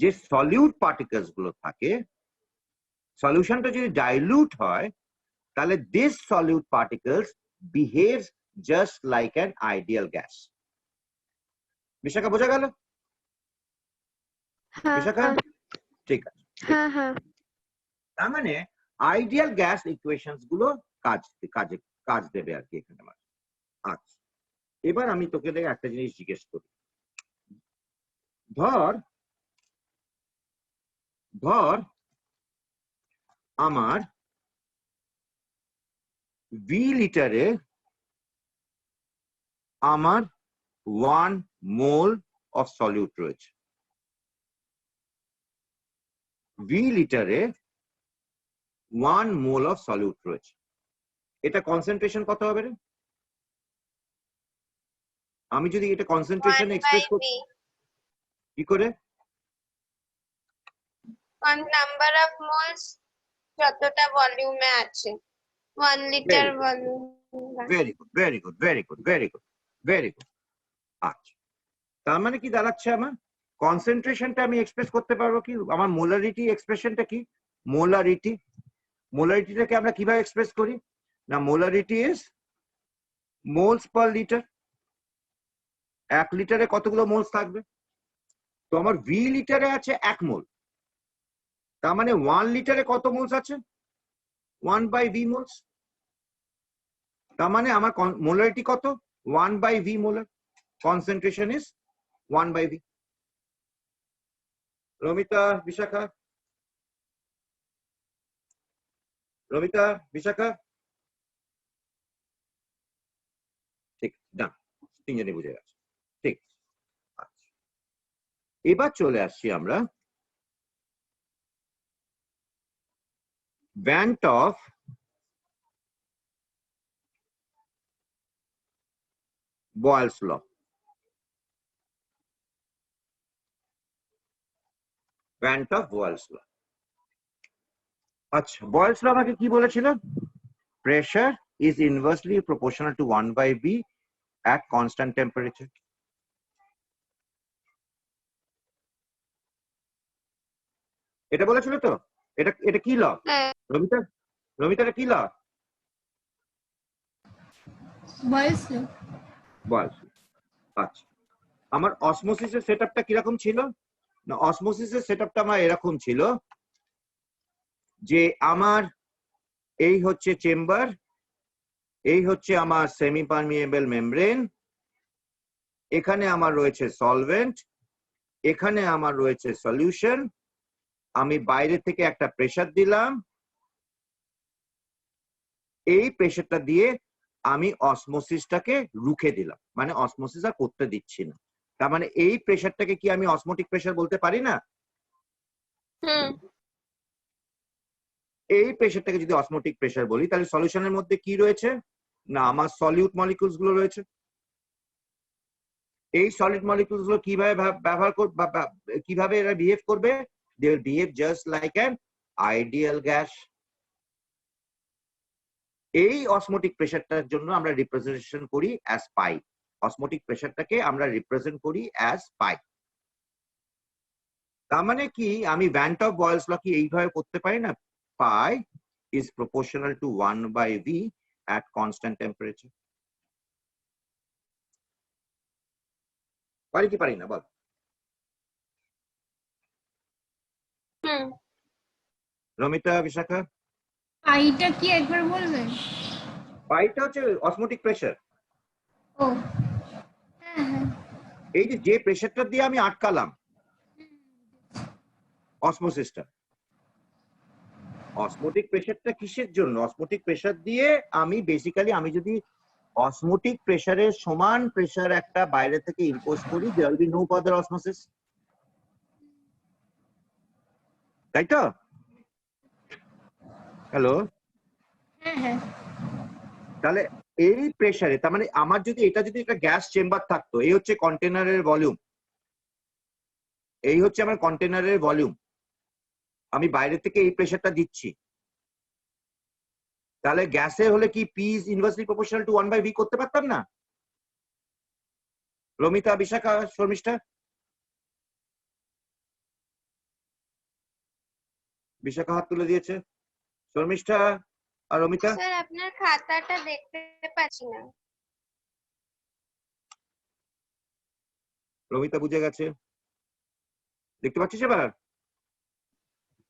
যে সলিউট পার্টিকেলস গুলো থাকে, সলিউশনটা যদি ডাইলুট হয় তাহলে this solute particles behaves just like an ideal gas. Bishakha, বোঝা গেল? বিশাখা, ঠিক আছে। হ্যাঁ, তার মানে আইডিয়াল গ্যাস ইকুয়েশনস গুলো কাজ দেবে আর কি এখানে। আচ্ছা, এবার আমি তোকে দেখে একটা জিনিস জিজ্ঞেস করি। ধর আমার ভি লিটারে আমার 1 মোল অফ সলিউট রয়েছে। ভি লিটারে 1 মোল অফ সলিউট রয়েছে। এটা কনসেন্ট্রেশন কত হবে রে? আমি যদি এটা কনসেন্ট্রেশন 1 by এক্সপ্রেস V করি কি করে? on number of moles যতটা ভলিউমে আছে 1 litre Very good. Volume. Very good, very good, very good, very good, very good. আচ্ছা, তার মানে কি দাঁড়াচ্ছে আমার কনসেন্ট্রেশনটা আমি এক্সপ্রেস করতে পারবো কি? আমার মোলারিটি এক্সপ্রেশনটা কি? মোলারিটি, মোলারিটিটাকে আমরা কিভাবে এক্সপ্রেস করি? না, molarity is moles per litre. 1 লিটারে কতগুলো মোলস থাকবে? তো আমার ভি লিটারে আছে 1 মোল, তার মানে 1 লিটারে কত মোলস আছে? 1 বাই ভি মোলস। তার মানে আমার মোলারিটি কত? 1 by V molar. Concentration is 1 by V. Ramita, Bishakha, Ramita, Bishakha, ঠিক না? তিনজনই বুঝে গেছে, ঠিক। আচ্ছা, এবার চলে আসছি আমরা van't of Boyle's law. Van't of Boyle's law. আচ্ছা, বয়েলস ল আমাকে কি বলেছিল? Pressure is inversely proportional to 1 by B at constant temperature. এটা বলেছিল তো? এটা এটা কি ল? রমিতা, রমিতা এটা কি ল? বয়েলস ল। বয়েলস ল। আচ্ছা, আমার অসমোসিসের সেটআপটা কি রকম ছিল? না, অসমোসিসের সেটআপটা আমার এরকম ছিল যে আমার এই হচ্ছে চেম্বার, এই হচ্ছে আমার সেমি পারমিয়েবল মেমব্রেন, এখানে আমার রয়েছে সলভেন্ট, এখানে আমার রয়েছে সলিউশন, আমি বাইরে থেকে একটা প্রেসার দিলাম, এই প্রেসারটা দিয়ে আমি অসমোসিসটাকে রুখে দিলাম, মানে অসমোসিস আর করতে দিচ্ছি না। তার মানে এই প্রেসারটাকে কি আমি অসমোটিক প্রেসার বলতে পারি না? এই প্রেসারটাকে যদি অসমোটিক প্রেসার বলি, তাহলে সলিউশনের মধ্যে কি রয়েছে? না, আমার সলিউট মলিকিউলস গুলো রয়েছে। এই সলিড মলিকিউলস গুলো কিভাবে ব্যবহার করবে, কিভাবে এরা বিহেভ করবে? They will behave just like an ideal gas. এই অসমোটিক প্রেসারটার জন্য আমরা রিপ্রেজেন্টেশন করি অ্যাজ পাই। অসমোটিক প্রেসারটাকে আমরা রিপ্রেজেন্ট করি অ্যাজ পাই। তার মানে কি আমি ভ্যান্ট অফ বয়েলস ল কি এইভাবে করতে পারি না? Pi is proportional to 1 by V at constant temperature. পারি কি পারি না বল? রমিতা, বিশাখা, পাইটা কি একবার বলবেন? পাইটা হচ্ছে অসমোটিক প্রেসার। ও হ্যাঁ হ্যাঁ, এই যে প্রেসারটা দিয়ে আমি আটকালাম অসমোসিসটা, অসমোটিক প্রেসারটা কিসের জন্য? অসমোটিক প্রেসার দিয়ে আমি বেসিক্যালি আমি যদি অসমোটিক প্রেসারের সমান প্রেসার একটা বাইরে থেকে ইম্পোজ করি, there will be no further osmosis, তাই তো? হ্যালো, হ্যাঁ হ্যাঁ, তাহলে এই প্রেসারে, তার মানে আমার যদি এটা যদি একটা গ্যাস চেম্বার থাকতো, এই হচ্ছে কন্টেনারের ভলিউম, এই হচ্ছে আমার কন্টেনারের ভলিউম, আমি বাইরে থেকে এই প্রেসারটা দিচ্ছি, তাহলে গ্যাসের হলে কি P is inversely proportional to 1 by V করতে পারতাম না? রমিতা, বিশাখা, শর্মিষ্ঠা? বিশাখা হাত তুলে দিয়েছে, শর্মিষ্ঠা আর রমিতা? স্যার আপনার খাতাটা দেখতে পাচ্ছি না। রমিতা বুঝে গেছে, দেখতে পাচ্ছিস এবার?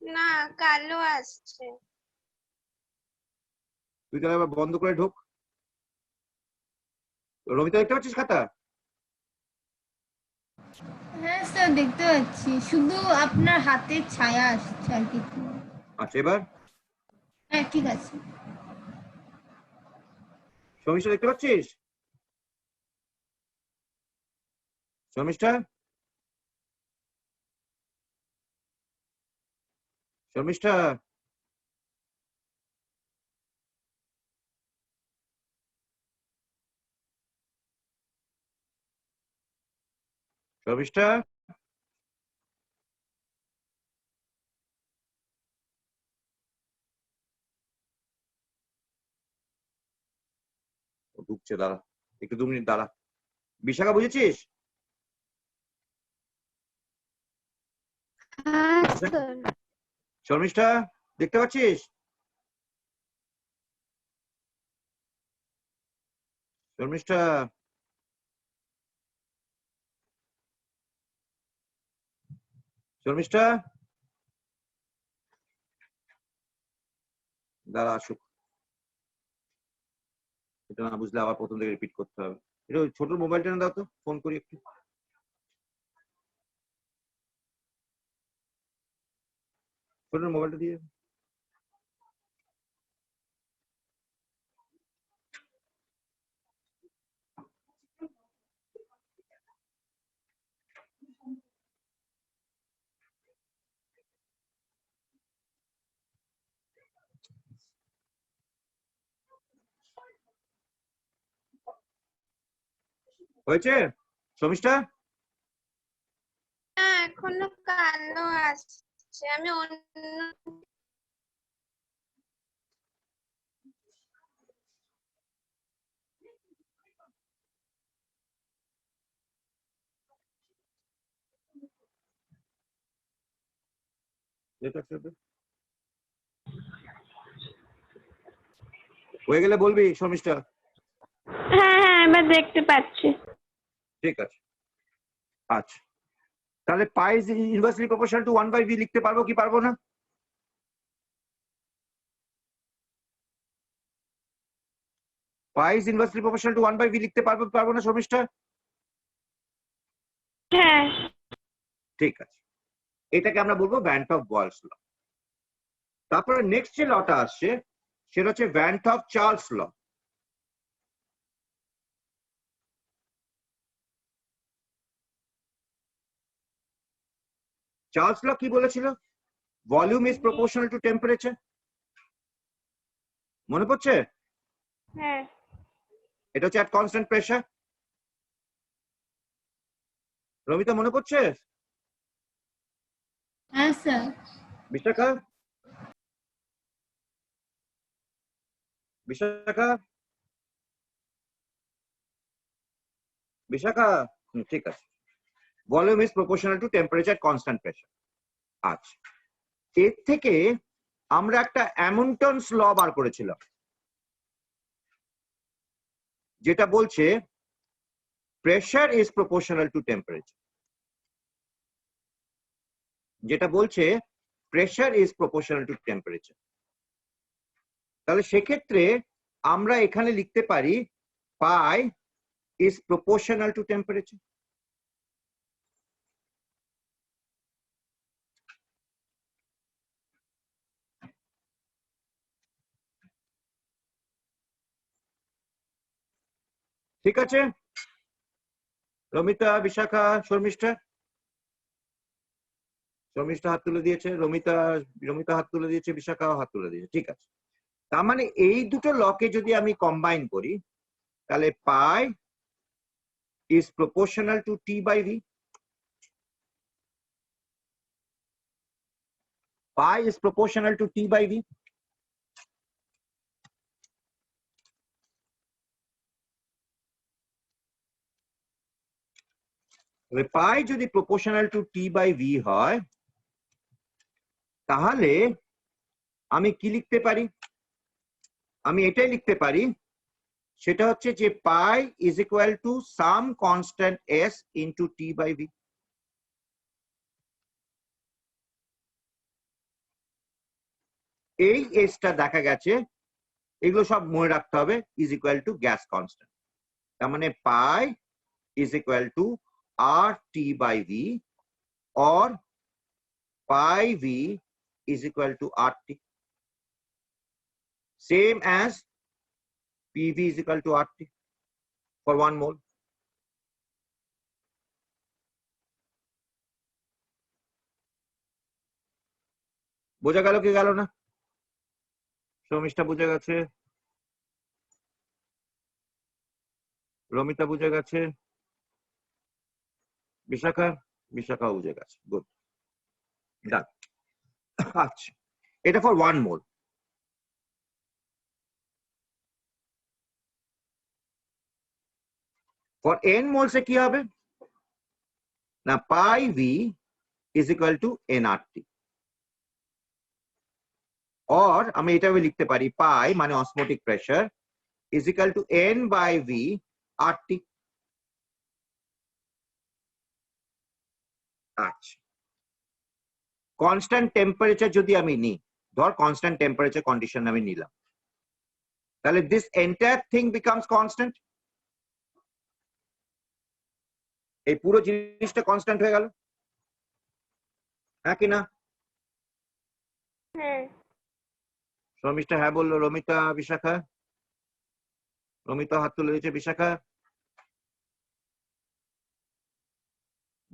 না, কালো আসছে। তুই তাহলে আবার বন্ধ করে ঢোক। রমিতা দেখতে পাচ্ছিস খাতা? হ্যাঁ স্যার দেখতে পাচ্ছি, শুধু আপনার হাতের ছায়া আসছে আর কিছু। আচ্ছা, এবার হ্যাঁ ঠিক আছে। শর্মিষ্ঠা দেখতে পাচ্ছিস? শর্মিষ্ঠা, শর্মিষ্ঠা, শর্মিষ্ঠা, ঢুকছে, দাঁড়া একটু 2 মিনিট দাঁড়া। বিশাখা বুঝেছিস? হ্যাঁ স্যার। শর্মিষ্ঠা দেখতে পাচ্ছিস? শর্মিষ্ঠা, শর্মিষ্ঠা, দাঁড়া আসুক, এটা না বুঝলে আবার প্রথম থেকে রিপিট করতে হবে। এটা ওই ছোট মোবাইলটা না দাও তো, ফোন করি একটু। ছোট মোবাইলটা দিয়ে। হয়েছে শর্মিষ্ঠা? না এখনো কালো আসছে, আমি অন্য হয়ে গেলে বলবি শর্মিষ্ঠা। হ্যাঁ হ্যাঁ এবার দেখতে পাচ্ছি। ঠিক আছে, আচ্ছা তাহলে pi is inversely proportional to 1/v লিখতে পারবো কি পারবো না? Pi is inversely proportional to 1/v লিখতে পারবো কি পারবো না শর্মিষ্ঠা? হ্যাঁ ঠিক আছে, এটাকে আমরা বলবো ভ্যান অফ বয়েলস ল। তারপরে নেক্সট যে লটা আসছে সেটা হচ্ছে van of Charles law. Charles law কি বলেছিল? Volume is proportional to temperature. মনে পড়ছে? হ্যাঁ এটা হচ্ছে অ্যাট কনস্ট্যান্ট প্রেসার। রমিতা মনে পড়ছে? হ্যাঁ স্যার। বিশাখা, বিশাখা, বিশাখা, ঠিক আছে। Volume is proportional to temperature constant pressure. আচ্ছা, এর থেকে আমরা একটা হ্যামিল্টনস ল বার করেছিলাম যেটা বলছে pressure is proportional to temperature. যেটা বলছে pressure is proportional to temperature. তাহলে সেক্ষেত্রে আমরা এখানে লিখতে পারি পাই ইজ প্রপোর্শনাল টু টেম্পারেচার। ঠিক আছে রমিতা, বিশাখা, শর্মিষ্ঠা? শর্মিষ্ঠা হাত তুলে দিয়েছে, রমিতা রমিতা হাত তুলে দিয়েছে, বিশাখাও হাত তুলে দিয়েছে। ঠিক আছে, তার মানে এই দুটো লকে যদি আমি কম্বাইন করি তাহলে pi is proportional to T/V। Pi is proportional to T/V। Pi যদি প্রপোর্শনাল টু T/V হয় তাহলে আমি কি লিখতে পারি? আমি এটাই লিখতে পারি, সেটা হচ্ছে যে pi is equal to some constant s into T/V। এই এসটা দেখা গেছে, এগুলো সব মনে রাখতে হবে, is equal to gas constant. তার মানে pi is equal to RT/V or pi v is equal to RT। same as PV is equal to RT for 1 mole. বোঝা গেল কি গেল না? সৌমিষ্ঠা বুঝে গেছে, রমিতা বুঝে গেছে, বিশাখা বুঝে গেছে। Good, done. আচ্ছা, এটা for 1 mole. For n moles এ কি হবে না, pi V is equal to nRT, और আমি এটা লিখতে পারি পাই মানে osmotic pressure is equal to n by V RT। আচ্ছা, কনস্ট্যান্ট টেম্পারেচার যদি আমি নিই, ধর কনস্ট্যান্ট টেম্পারেচার কন্ডিশন আমি নিলাম, তাহলে this entire thing becomes constant. এই পুরো জিনিসটা কনস্ট্যান্ট হয়ে গেল, হ্যাঁ কি না? হ্যাঁ। শর্মিষ্ঠা হ্যাঁ বললো, রমিতা, বিশাখা, রমিতা হাত তুলে দিয়েছে, বিশাখা,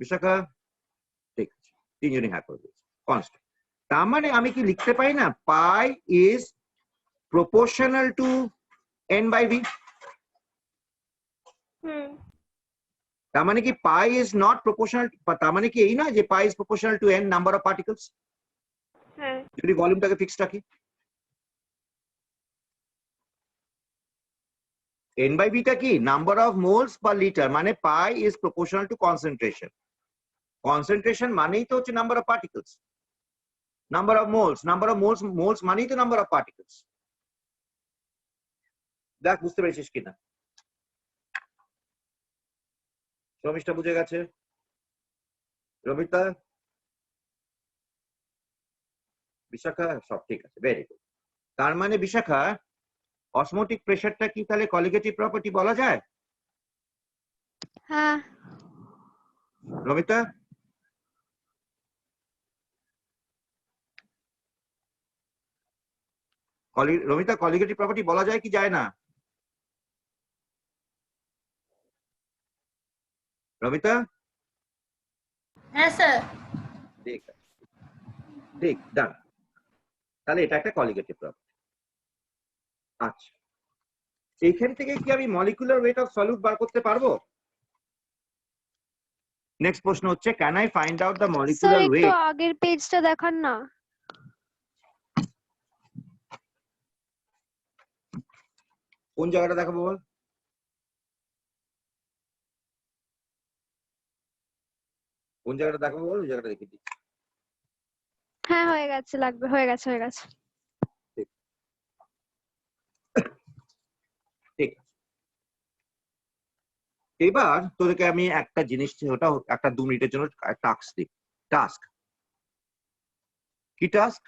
বিশাখা, ঠিক আছে, তিনজনই হ্যাঁ করে দিয়েছে, কনস্ট্যান্ট। তার মানে আমি কি লিখতে পারি না, pi is proportional to n by V. Hmm. তার মানে কি পাই ইজ নট প্রপোর্শনাল, তার মানে কি এই না যে pi is proportional to n number of particles, হ্যাঁ। যদি ভলিউমটাকে ফিক্সড রাখি। n বাই ভি টা কি number of moles per litre, মানে pi is proportional to concentration. Concentration মানেই তো হচ্ছে number of particles, number of moles, number of moles, moles মানেই তো নাম্বার অফ পার্টিকলস। দেখ বুঝতে পেরেছিস কিনা? শর্মিষ্ঠা বুঝে গেছে, রমিতা, বিশাখা, সব ঠিক আছে, ভেরি গুড। তার মানে বিশাখা, অসমোটিক প্রেসারটা কি তাহলে কলিগেটিভ প্রপার্টি বলা যায়? হ্যাঁ। রমিতা, রমিতা, কলিগেটিভ প্রপার্টি বলা যায় কি যায় না? রমিতা, হ্যাঁ স্যার। ঠিক আছে, ঠিক, ডান। তাহলে এটা একটা কলিগেটিভ প্রপার্টি। আচ্ছা, এইখান থেকে কি আমি মলিকুলার ওয়েট অফ সলিউট বার করতে পারবো? নেক্সট প্রশ্ন হচ্ছে, can I find out the sir molecular একটু ওয়েট? আগের পেজটা দেখান না। কোন জায়গাটা দেখাবো বল? কোন জায়গাটা দেখাবো বল, ওই জায়গাটা দেখিয়ে দিচ্ছি। হ্যাঁ হয়ে গেছে, লাগবে, হয়ে গেছে, হয়ে গেছে। ঠিক আছে, এবার তোদেরকে আমি একটা জিনিস, ওটা একটা 2 মিনিটের জন্য টাস্ক দিই। টাস্ক কি? Task,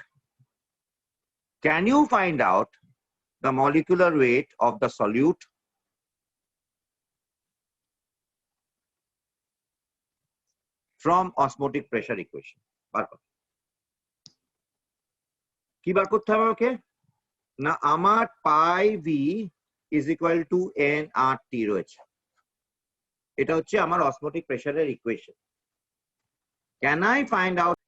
can you find out the molecular weight of the solute from osmotic pressure equation. বার কর। কি বার করতে হবে ওকে না, আমার pi V is equal to N R T রয়েছে, এটা হচ্ছে আমার অসমোটিক প্রেসারের equation. Can I find out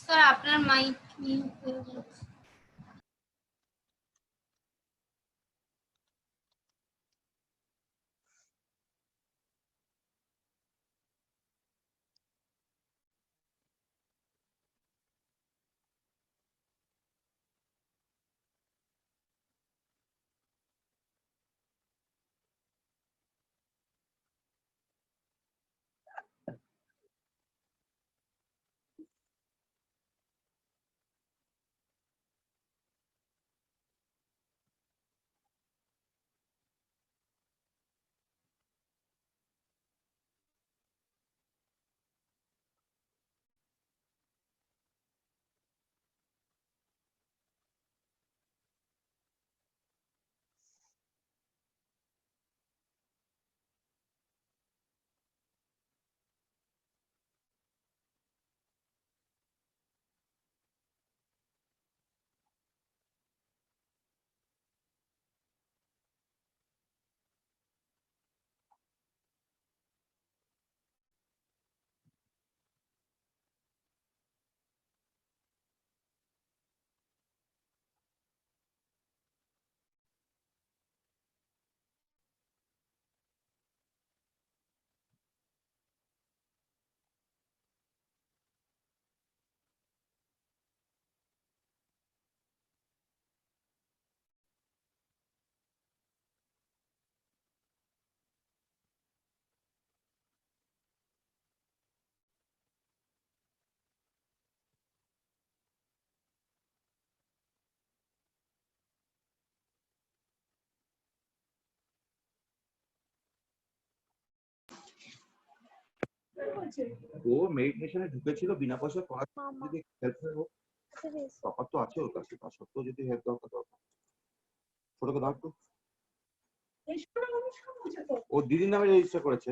sir আপনার মাইক মিউট হয়ে গেছে। ও মেডিটেশনে ঢুকেছিল বিনা পয়সা পড়া, যদি হেল্প হোক তফাৎ তো আছে ওর কাছে, তা সত্ত্বেও যদি হেল্প দরকার ছোটকে দাও তো। ও দিদির নামে রেজিস্টার করেছে।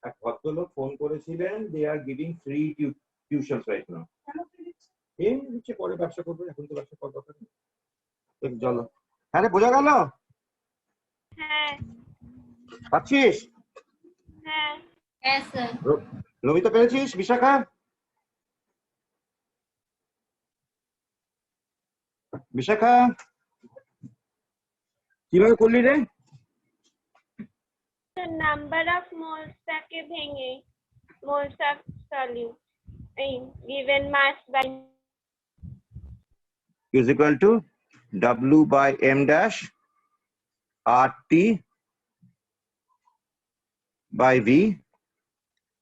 এক ভদ্রলোক ফোন করেছিলেন, they are giving free tuitions right now. এই নিচে পরে ব্যবসা করবে, এখন তো ব্যবসা করার দরকার নেই। চলো। হ্যাঁ রে, বোঝা গেল? হ্যাঁ পাচ্ছিস? হ্যাঁ হ্যাঁ স্যার। রবি তো পেরেছিস? বিশাখা? বিশাখা কিভাবে করলি রে? নাম্বার অফ মোলসটাকে ভেঙে মোলস অফ সলিউট এই given mass by is equal to W by M dash RT by V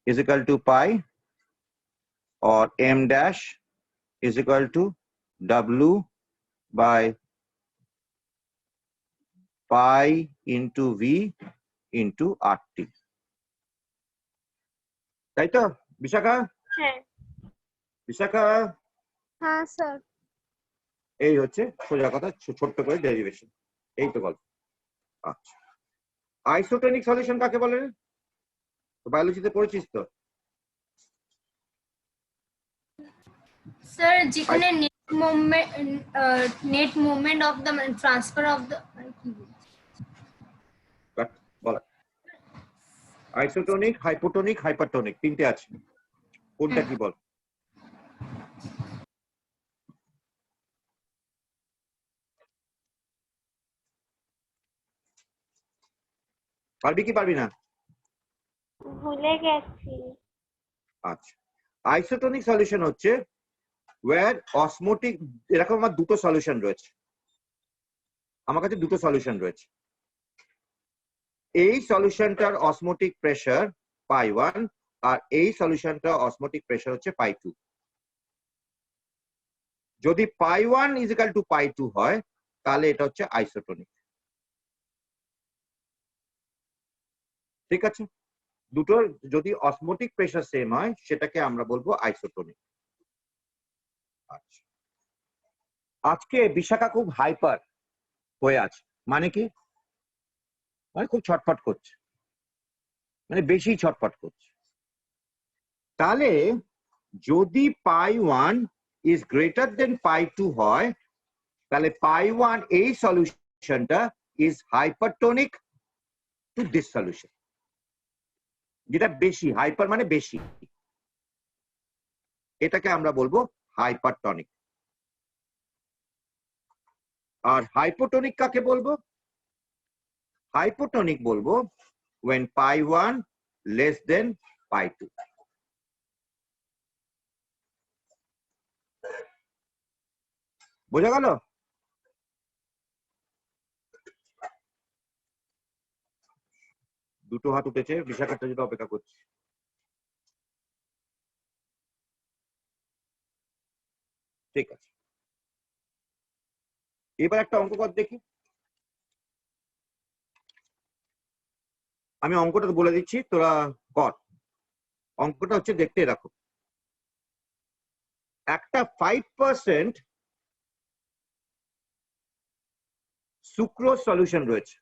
is equal to pi, or M dash is equal to W by pi into V into RT. তাই তো বিশাখা? হ্যাঁ বিশাখা হ্যাঁ sir. এই হচ্ছে সোজা কথা, ছোট্ট করে ডেরিভেশন, এই তো গল্প। আচ্ছা, আইসোটোনিক সলিউশন কাকে বলে? বায়োলজিতে পড়েছিস তো? স্যার যেখানে net movement of the transfer of the ball. Isotonic, hypotonic, hypertonic তিনটে আছে, কোনটা কি বল? পারবি কি পারবি না? ভুলে গেছি। আচ্ছা, আইসোটোনিক সলিউশন হচ্ছে ওয়্যার অসমোটিক, এরকম আমার দুটো সলিউশন রয়েছে, আমার কাছে দুটো সলিউশন রয়েছে। এই সলিউশনটার অসমোটিক প্রেসার π1 আর এই সলিউশনটার অসমোটিক প্রেসার হচ্ছে π2। যদি π1 ইজ ইকুয়াল টু π2 হয় তাহলে এটা হচ্ছে আইসোটোনিক। ঠিক আছে, দুটোর যদি অসমোটিক প্রেসার সেম হয় সেটাকে আমরা বলবো আইসোটোনিক। আচ্ছা, আজকে বিশাখা খুব হাইপার হয়ে আছে, মানে কি? মানে খুব ছটফট করছে, মানে বেশি ছটফট করছে। তাহলে যদি π1 ইজ গ্রেটার দেন π2 হয় তাহলে π1 এই সলিউশনটা is hypertonic to this solution, যেটা বেশি, হাইপার মানে বেশি, এটাকে আমরা বলবো হাইপারটনিক। আর হাইপোটোনিক কাকে বলবো? হাইপোটোনিক বলবো when π1 less than π2। বোঝা গেল? দুটো হাত উঠেছে, বিশাখাটা যেটা অপেক্ষা করছি। ঠিক আছে, এবার একটা অঙ্ক কর দেখি। আমি অঙ্কটা বলে দিচ্ছি, তোরা কর। অঙ্কটা হচ্ছে, দেখতে রাখো, একটা 5% সুক্রোজ সলিউশন রয়েছে।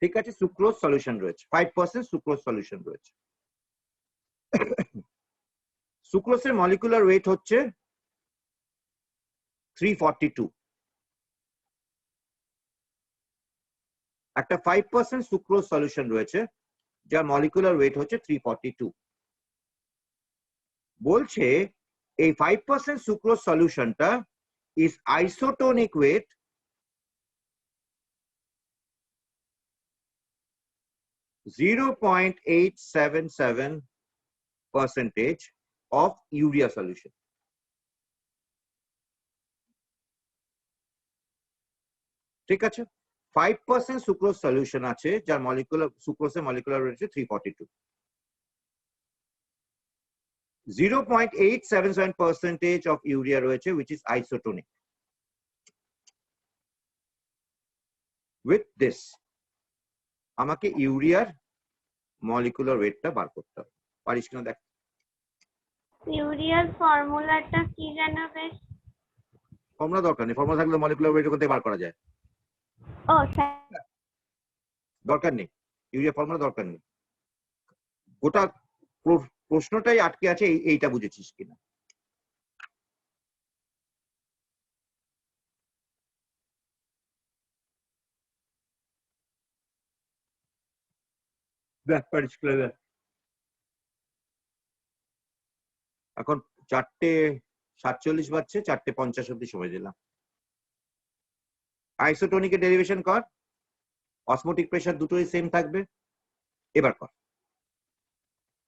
ঠিক আছে, সুক্রোজ সলিউশন রয়েছে, 5% সুক্রোজ সলিউশন রয়েছে। সুক্রোসের মলিকুলার ওয়েট হচ্ছে 342। একটা 5% সুক্রোজ সলিউশন রয়েছে যার মলিকুলার ওয়েট হচ্ছে 342। বলছে এই 5% সুক্রোজ সলিউশনটা is isotonic weight (0.877% of urea solution। ঠিক আছে, 5% সুক্রোজ সলিউশন আছে যার মলিকুলার সুক্রোজের মলিকুলার ওয়েট হচ্ছে 342। 0.877% of urea রয়েছে which is isotonic। With this আমাকে ইউরিয়ার মলিকুলার ওয়েটটা বার করতে হবে। পারিস কিনা দেখ। ইউরিয়ার ফর্মুলাটা কি যেন বেশ? ফর্মুলা দরকার নেই, ফর্মুলা থাকলে মলিকুলার ওয়েট কোথায় বার করা যায়? ও স্যার, দরকার নেই, ইউরিয়া ফর্মুলা দরকার নেই। গোটা প্রশ্নটাই আটকে আছে এইটা বুঝেছিস কিনা। দেখ পারিস কিনা দেখ। এখন 4:47 বাজছে, 4:50 অব্দি সময় দিলাম। আইসোটোনিকের ডেরিভেশন কর, অসমোটিক প্রেসার দুটোই সেম থাকবে। এবার কর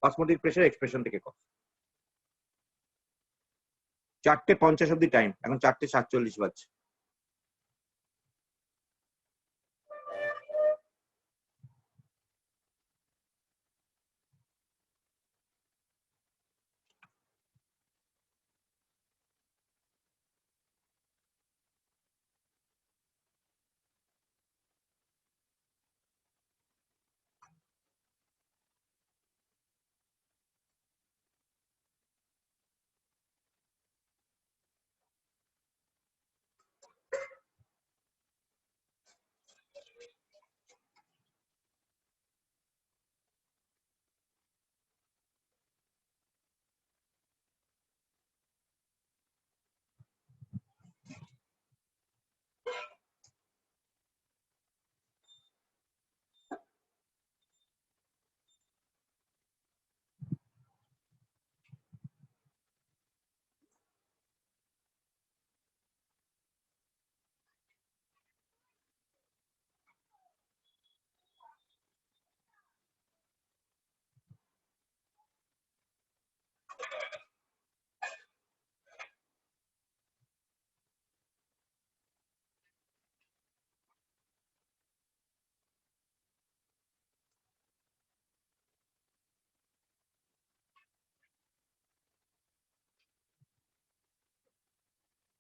অসমোটিক প্রেসার এক্সপ্রেশন থেকে কর। 4:50 অব্দি টাইম, এখন 4:47 বাজছে।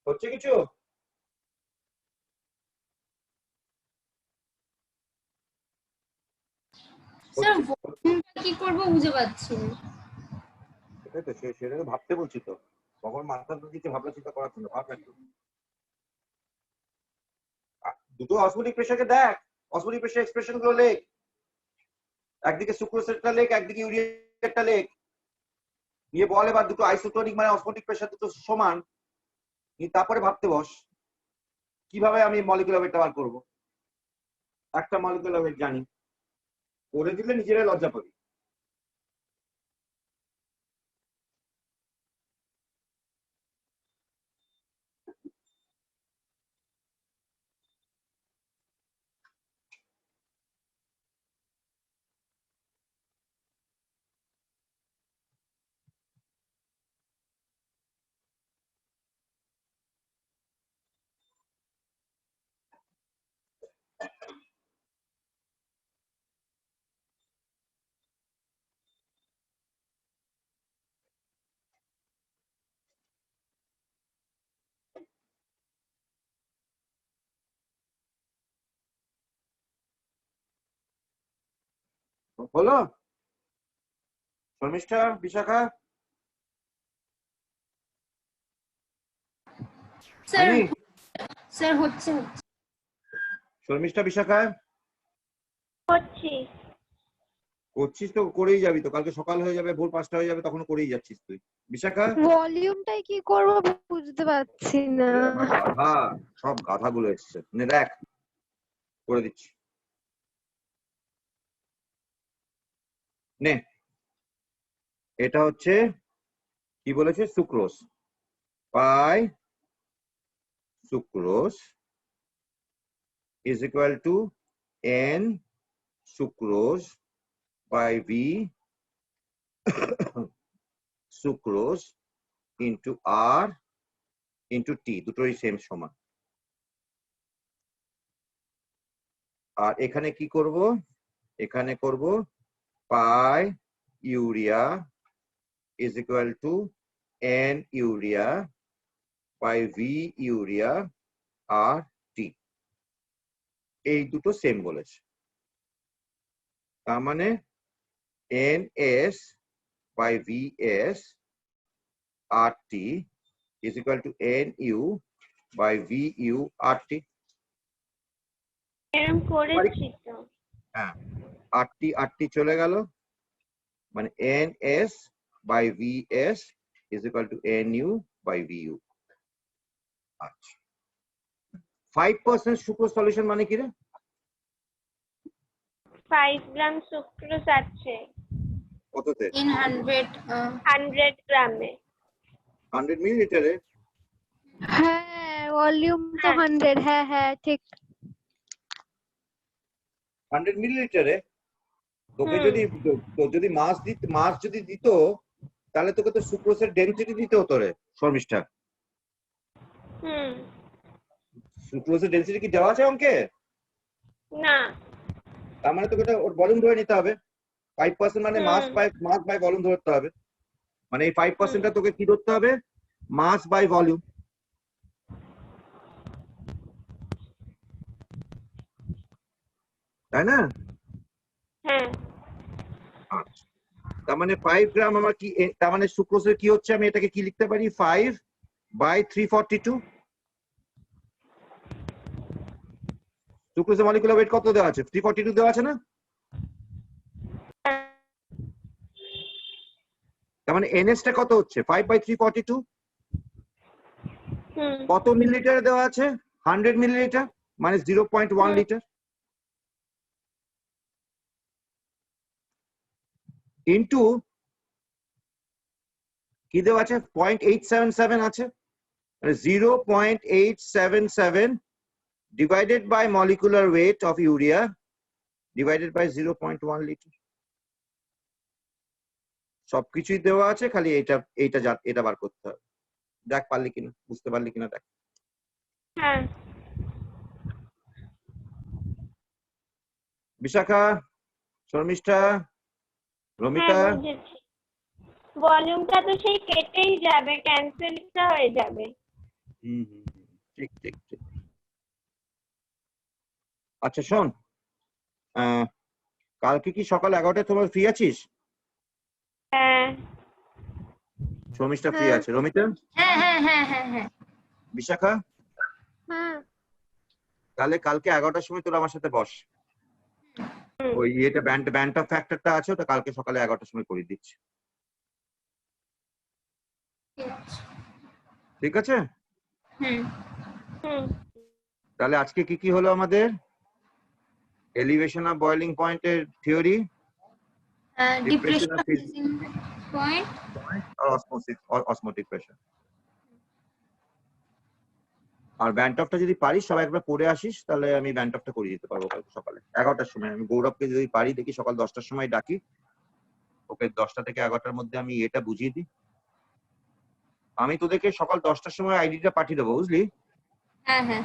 হচ্ছে কিছু? স্যার ভলিউমটা কি করব বুঝে পাচ্ছি না। সেটাই তো, সেটা তো ভাবতে বলছি তো। তখন মাথার দিকে ভাবনা চিন্তা করার জন্য ভাব একটু। দুটো অসমোটিক প্রেসারকে দেখ, অসমোটিক প্রেসার এক্সপ্রেশন গুলো লেখ। একদিকে সুক্রোসেরটা লেখ, একদিকে ইউরিয়ারটা লেখ। নিয়ে বল এবার দুটো আইসোটোনিক মানে অসমোটিক প্রেসার দুটো সমান। তারপরে ভাবতে বস কিভাবে আমি মলিকুলার ওয়েটটা বার করবো। একটা মলিকুলার ওয়েট জানি, করে দিলে নিজেরাই লজ্জা পাবি। হলো শর্মিষ্ঠা, বিশাখা? স্যার হয়নি? স্যার হচ্ছে শর্মিষ্ঠা, বিশাখা করছি। করছিস তো করেই যাবি তো, কালকে সকাল হয়ে যাবে, ভোর 5টা হয়ে যাবে, তখন করেই যাচ্ছিস তুই। বিশাখা ভলিউমটাই কি করব বুঝতে পারছি না। এ আমার গাধা, সব গাধাগুলো এসছে, নে দেখ করে দিচ্ছি, নে। এটা হচ্ছে কি বলেছে, sucrose by sucrose is equal to n sucrose by v sucrose into r into t, দুটোই সেম সমান। আর এখানে কি করব, এখানে করব pi urea is equal to n urea by v urea আর t, এই দুটো সেম বলেছে। তার মানে ns by vs rt is equal to nu by vu rt। এরকম করেছি তো। হ্যাঁ, rt rt চলে গেল, মানে ns by vs is equal to nu by vu। আচ্ছা, 5% সুক্রোজ সলিউশন মানে কি রে? 5 গ্রাম সুক্রোজ আছে কততে? in 100 100 গ্রামে। 100 মিলিলিটারে? হ্যাঁ ভলিউম তো হ্যাঁ। 100, হ্যাঁ হ্যাঁ ঠিক। 100 মিলিলিটারে? তোকে হুম। যদি তোর যদি মাস যদি দিত, তাহলে তোকে তো সুক্রোজের ডেনসিটি দিতে হতো রে শর্মিষ্ঠা। হুম। সুক্রোজের ডেনসিটি কি দেওয়া আছে অঙ্কে? না। তার মানে তোকে ওর ভলিউম ধরে নিতে হবে। 5% মানে মাস হুম। বাই ভলিউম ধরতে হবে। মানে এই 5%টা তোকে কি ধরতে হবে, মাস বাই ভলিউম। তাই না? হ্যাঁ। আচ্ছা, তার মানে 5 গ্রাম আমার কি, তার মানে সুক্রোজের কি হচ্ছে, আমি এটাকে কি লিখতে পারি, 5 বাই 342। সুক্রোজের মলিকুলার ওয়েট কত দেওয়া আছে? 342 দেওয়া আছে না? তার মানে NS টা কত হচ্ছে, 5 বাই 342। হুম। কত মিলিলিটারে দেওয়া আছে? 100 মিলিলিটার, মানে 0.1 লিটার ইনটু কি দেওয়া আছে, 0.877 আছে, 0.877 divided by molecular weight of urea divided by 0.1 litre. সবকিছুই দেওয়া আছে, খালি এটা বার করতে হবে। দেখ পারলি কিনা, বুঝতে পারলি কিনা দেখ। হ্যাঁ। বিশাখা, শর্মিষ্ঠা, রমিতা, হ্যাঁ বুঝেছি। ভলিউমটা তো সেই কেটেই যাবে, ক্যান্সেলটা হয়ে যাবে। ঠিক ঠিক ঠিক। আচ্ছা শোন, কালকে কি সকাল 11টায় তোমার ফ্রি আছিস? হ্যাঁ। শর্মিষ্ঠা ফ্রি হ্যাঁ। আছে, রমিতা, হ্যাঁ হ্যাঁ হ্যাঁ হ্যাঁ হ্যাঁ বিশাখা, হ্যাঁ তাহলে কালকে 11টার সময় তোরা আমার সাথে বস। হুম। ওই এটা ব্যান্ড অফ ফ্যাক্টরটা আছে, ওটা কালকে সকালে 11টার সময় করে দিচ্ছি। ঠিক আছে? হুম হুম। তাহলে আজকে কি কি হলো আমাদের? এলিভেশন অফ বয়লিং পয়েন্টের theory, depression of of freezing point, osmotic pressure. আর ব্যান্টফটা যদি পারিস সবাই একবার পড়ে আসিস, তাহলে আমি ব্যান্টফটা করিয়ে দিতে পারবো কালকে সকালে 11টার সময়। আমি গৌরবকে যদি পারি দেখি সকাল 10টার সময় ডাকি, ওকে 10টা থেকে 11টার মধ্যে আমি এটা বুঝিয়ে দিই। আমি তোদেরকে সকাল 10টার সময় আইডিটা পাঠিয়ে দেবো, বুঝলি? হ্যাঁ হ্যাঁ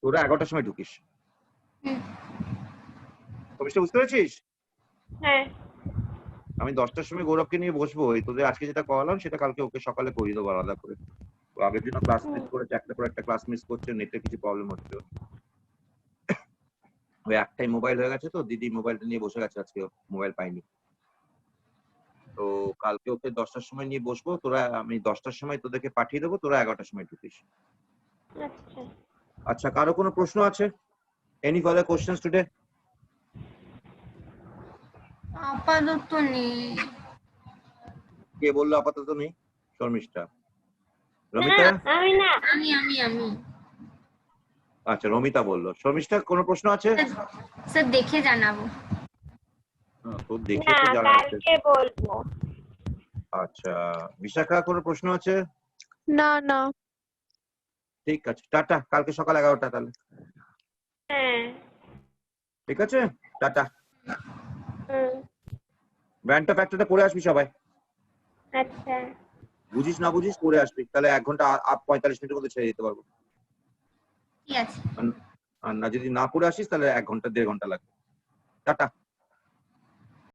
তোরা 11টার সময় ঢুকিস। হুম বুঝতে পেরেছিস? হ্যাঁ। আমি 10টার সময় গৌরবকে নিয়ে বসবো, এই তোদের আজকে যেটা করালাম সেটা কালকে ওকে সকালে করিয়ে দেবো আলাদা করে। তো আগের দিনও ক্লাস মিস করেছে, একটা করে একটা ক্লাস মিস করছে, নেটে কিছু প্রবলেম হচ্ছে। ওই একটাই মোবাইল হয়ে গেছে, তো দিদি মোবাইলটা নিয়ে বসে গেছে, আজকে মোবাইল পাইনি। তো কালকে ওকে 10টার সময় নিয়ে বসবো, তোরা আমি 10টার সময় তোদেরকে পাঠিয়ে দেবো, তোরা 11টার সময় ঢুকিস। আচ্ছা। আচ্ছা, কারো কোনো প্রশ্ন আছে? Any further questions today? আপাতত নেই। কে বললো আপাতত নেই? শর্মিষ্ঠা। না রমিতা? আমি না, আমি আচ্ছা, রমিতা বললো। শর্মিষ্ঠা কোনো প্রশ্ন আছে? স্যার দেখে জানাবো। তোর দেখে না তো জানা আছে। কালকে বলবো। আচ্ছা, বিশাখা কোনো প্রশ্ন আছে? না না। ঠিক আছে, টাটা। কালকে সকাল 11টা তাহলে। হ্যাঁ। ঠিক আছে, টাটা। হুম। ব্যান্ডটা ফ্যাক্টরটা পড়ে আসবি সবাই। আচ্ছা বুঝিস না বুঝিস পড়ে আসবি, তাহলে 1 ঘন্টা 45 মিনিটের মধ্যে ছেড়ে দিতে পারবো। ঠিক আছে। আর না যদি না পড়ে আসিস তাহলে 1 ঘন্টা 1.5 ঘন্টা লাগবে। টাটা।